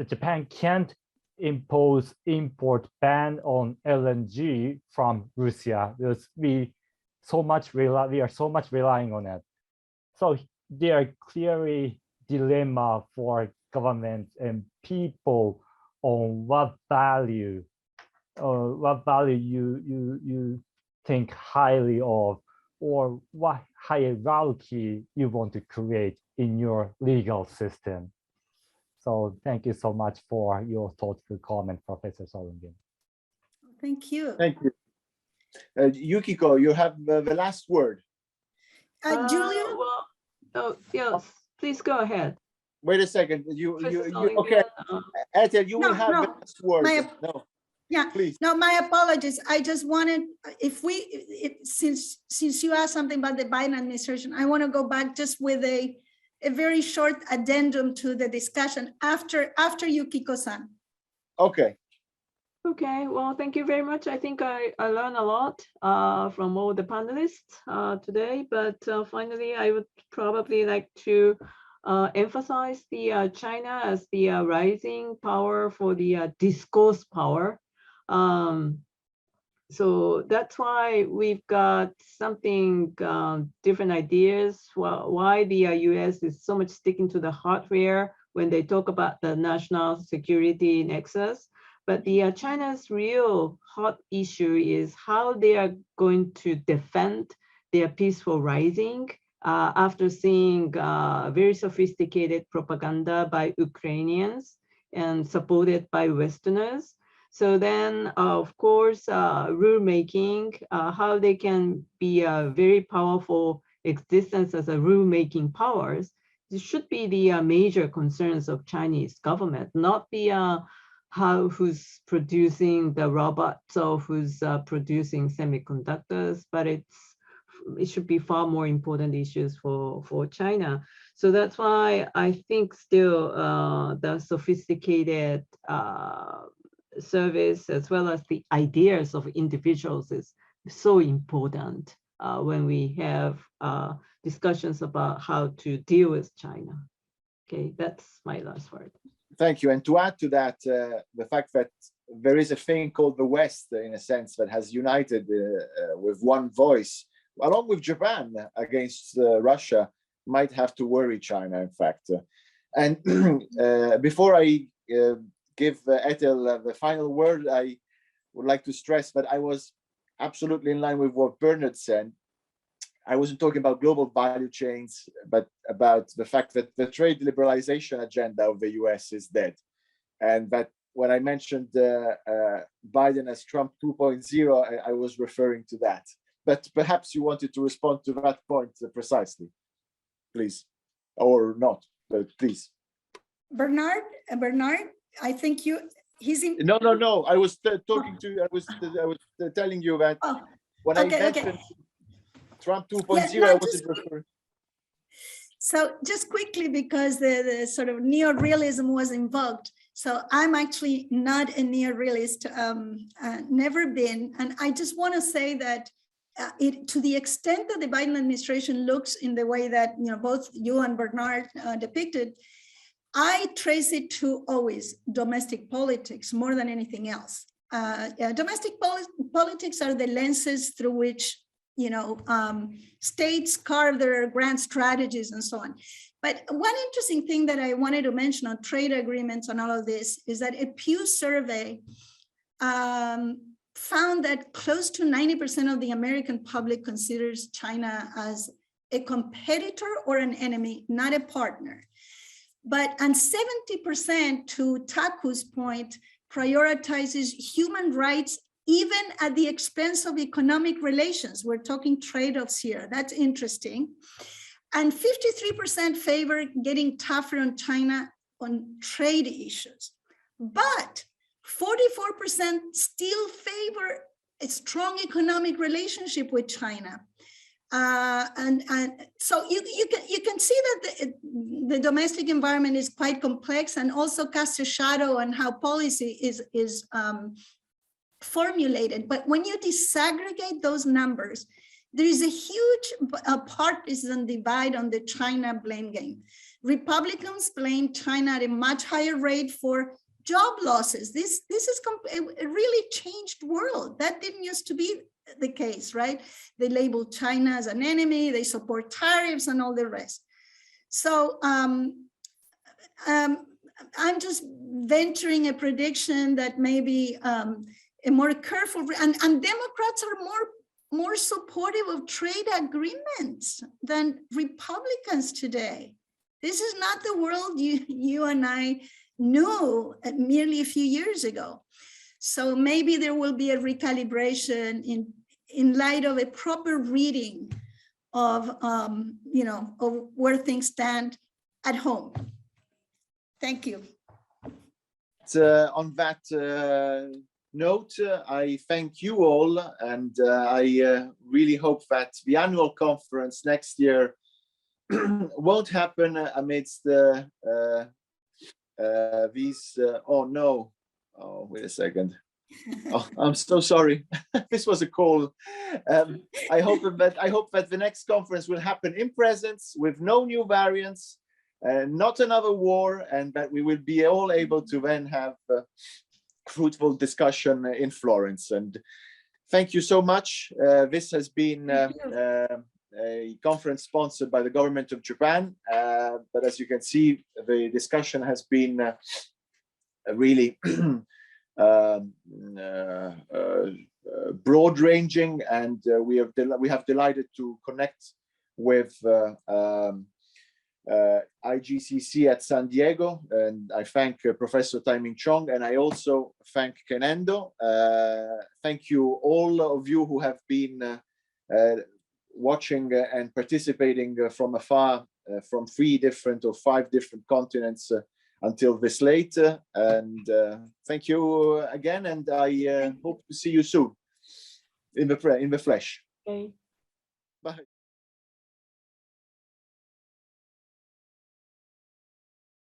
Japan can't impose import ban on LNG from Russia because we are so much relying on it. So there are clearly dilemma for governments and people on what value you think highly of, or what hierarchy you want to create in your legal system. So thank you so much for your thoughtful comment, Professor Solingen. Thank you. Thank you. Yukiko, you have the last word. Julia? Oh, yes, please go ahead. Wait a second. You okay? Etel, you will have the last word. Yeah, please. No, my apologies. I just wanted, since you asked something about the Biden administration, I want to go back just with a very short addendum to the discussion after Yukiko-san. Okay. Okay, well, thank you very much. I think I learned a lot from all the panelists today, but finally, I would probably like to emphasize the China as the rising power for the discourse power. So that's why we've got something different ideas why the US is so much sticking to the hardware when they talk about the national security nexus. But the China's real hot issue is how they are going to defend their peaceful rising after seeing very sophisticated propaganda by Ukrainians and supported by Westerners. So then, of course, rulemaking, how they can be a very powerful existence as a rulemaking powers, this should be the major concerns of Chinese government, not the who's producing the robots or who's producing semiconductors, but it should be far more important issues for China. So that's why I think still the sophisticated service as well as the ideas of individuals is so important when we have discussions about how to deal with China. Okay, that's my last word. Thank you. And to add to that, the fact that there is a thing called the West, in a sense, that has united with one voice, along with Japan against Russia, might have to worry China, in fact. And before I give Etel the final word, I would like to stress that I was absolutely in line with what Bernard said. I wasn't talking about global value chains, but about the fact that the trade liberalization agenda of the US is dead. And that when I mentioned Biden as Trump 2.0, I was referring to that. But perhaps you wanted to respond to that point precisely, please, or not, but please. Bernard, I think he's in. No. I was talking to you. I was telling you that when I mentioned Trump 2.0, I wasn't referring. So just quickly, because the sort of neorealism was invoked. So I'm actually not a neorealist, never been. And I just want to say that to the extent that the Biden administration looks in the way that both you and Bernard depicted, I trace it to always domestic politics more than anything else. Domestic politics are the lenses through which states carve their grand strategies and so on. But one interesting thing that I wanted to mention on trade agreements and all of this is that a Pew survey found that close to 90% of the American public considers China as a competitor or an enemy, not a partner. And 70%, to Taku's point, prioritizes human rights even at the expense of economic relations. We're talking trade-offs here. That's interesting. And 53% favor getting tougher on China on trade issues. But 44% still favor a strong economic relationship with China. And so you can see that the domestic environment is quite complex and also casts a shadow on how policy is formulated. But when you disaggregate those numbers, there is a huge partisan divide on the China blame game. Republicans blame China at a much higher rate for job losses. This is a really changed world. That didn't used to be the case, right? They label China as an enemy, they support tariffs and all the rest. So I'm just venturing a prediction that maybe a more careful, and Democrats are more supportive of trade agreements than Republicans today. This is not the world you and I knew merely a few years ago. So maybe there will be a recalibration in light of a proper reading of of where things stand at home. Thank you. On that note, I thank you all, and I really hope that the annual conference next year won't happen amidst these. Oh no! Oh, wait a second. Oh, I'm so sorry. This was a call. I hope that the next conference will happen in presence with no new variants, not another war, and that we will be all able to then have fruitful discussion in Florence. And thank you so much. This has been a conference sponsored by the government of Japan, but as you can see, the discussion has been really broad-ranging, and we have delighted to connect with IGCC at San Diego, and I thank Professor Tai-Ming Chong, and I also thank Kenendo. Thank you all of you who have been watching and participating from afar from 3 different or 5 different continents until this late, and thank you again, and I hope to see you soon in the flesh. Okay. Bye.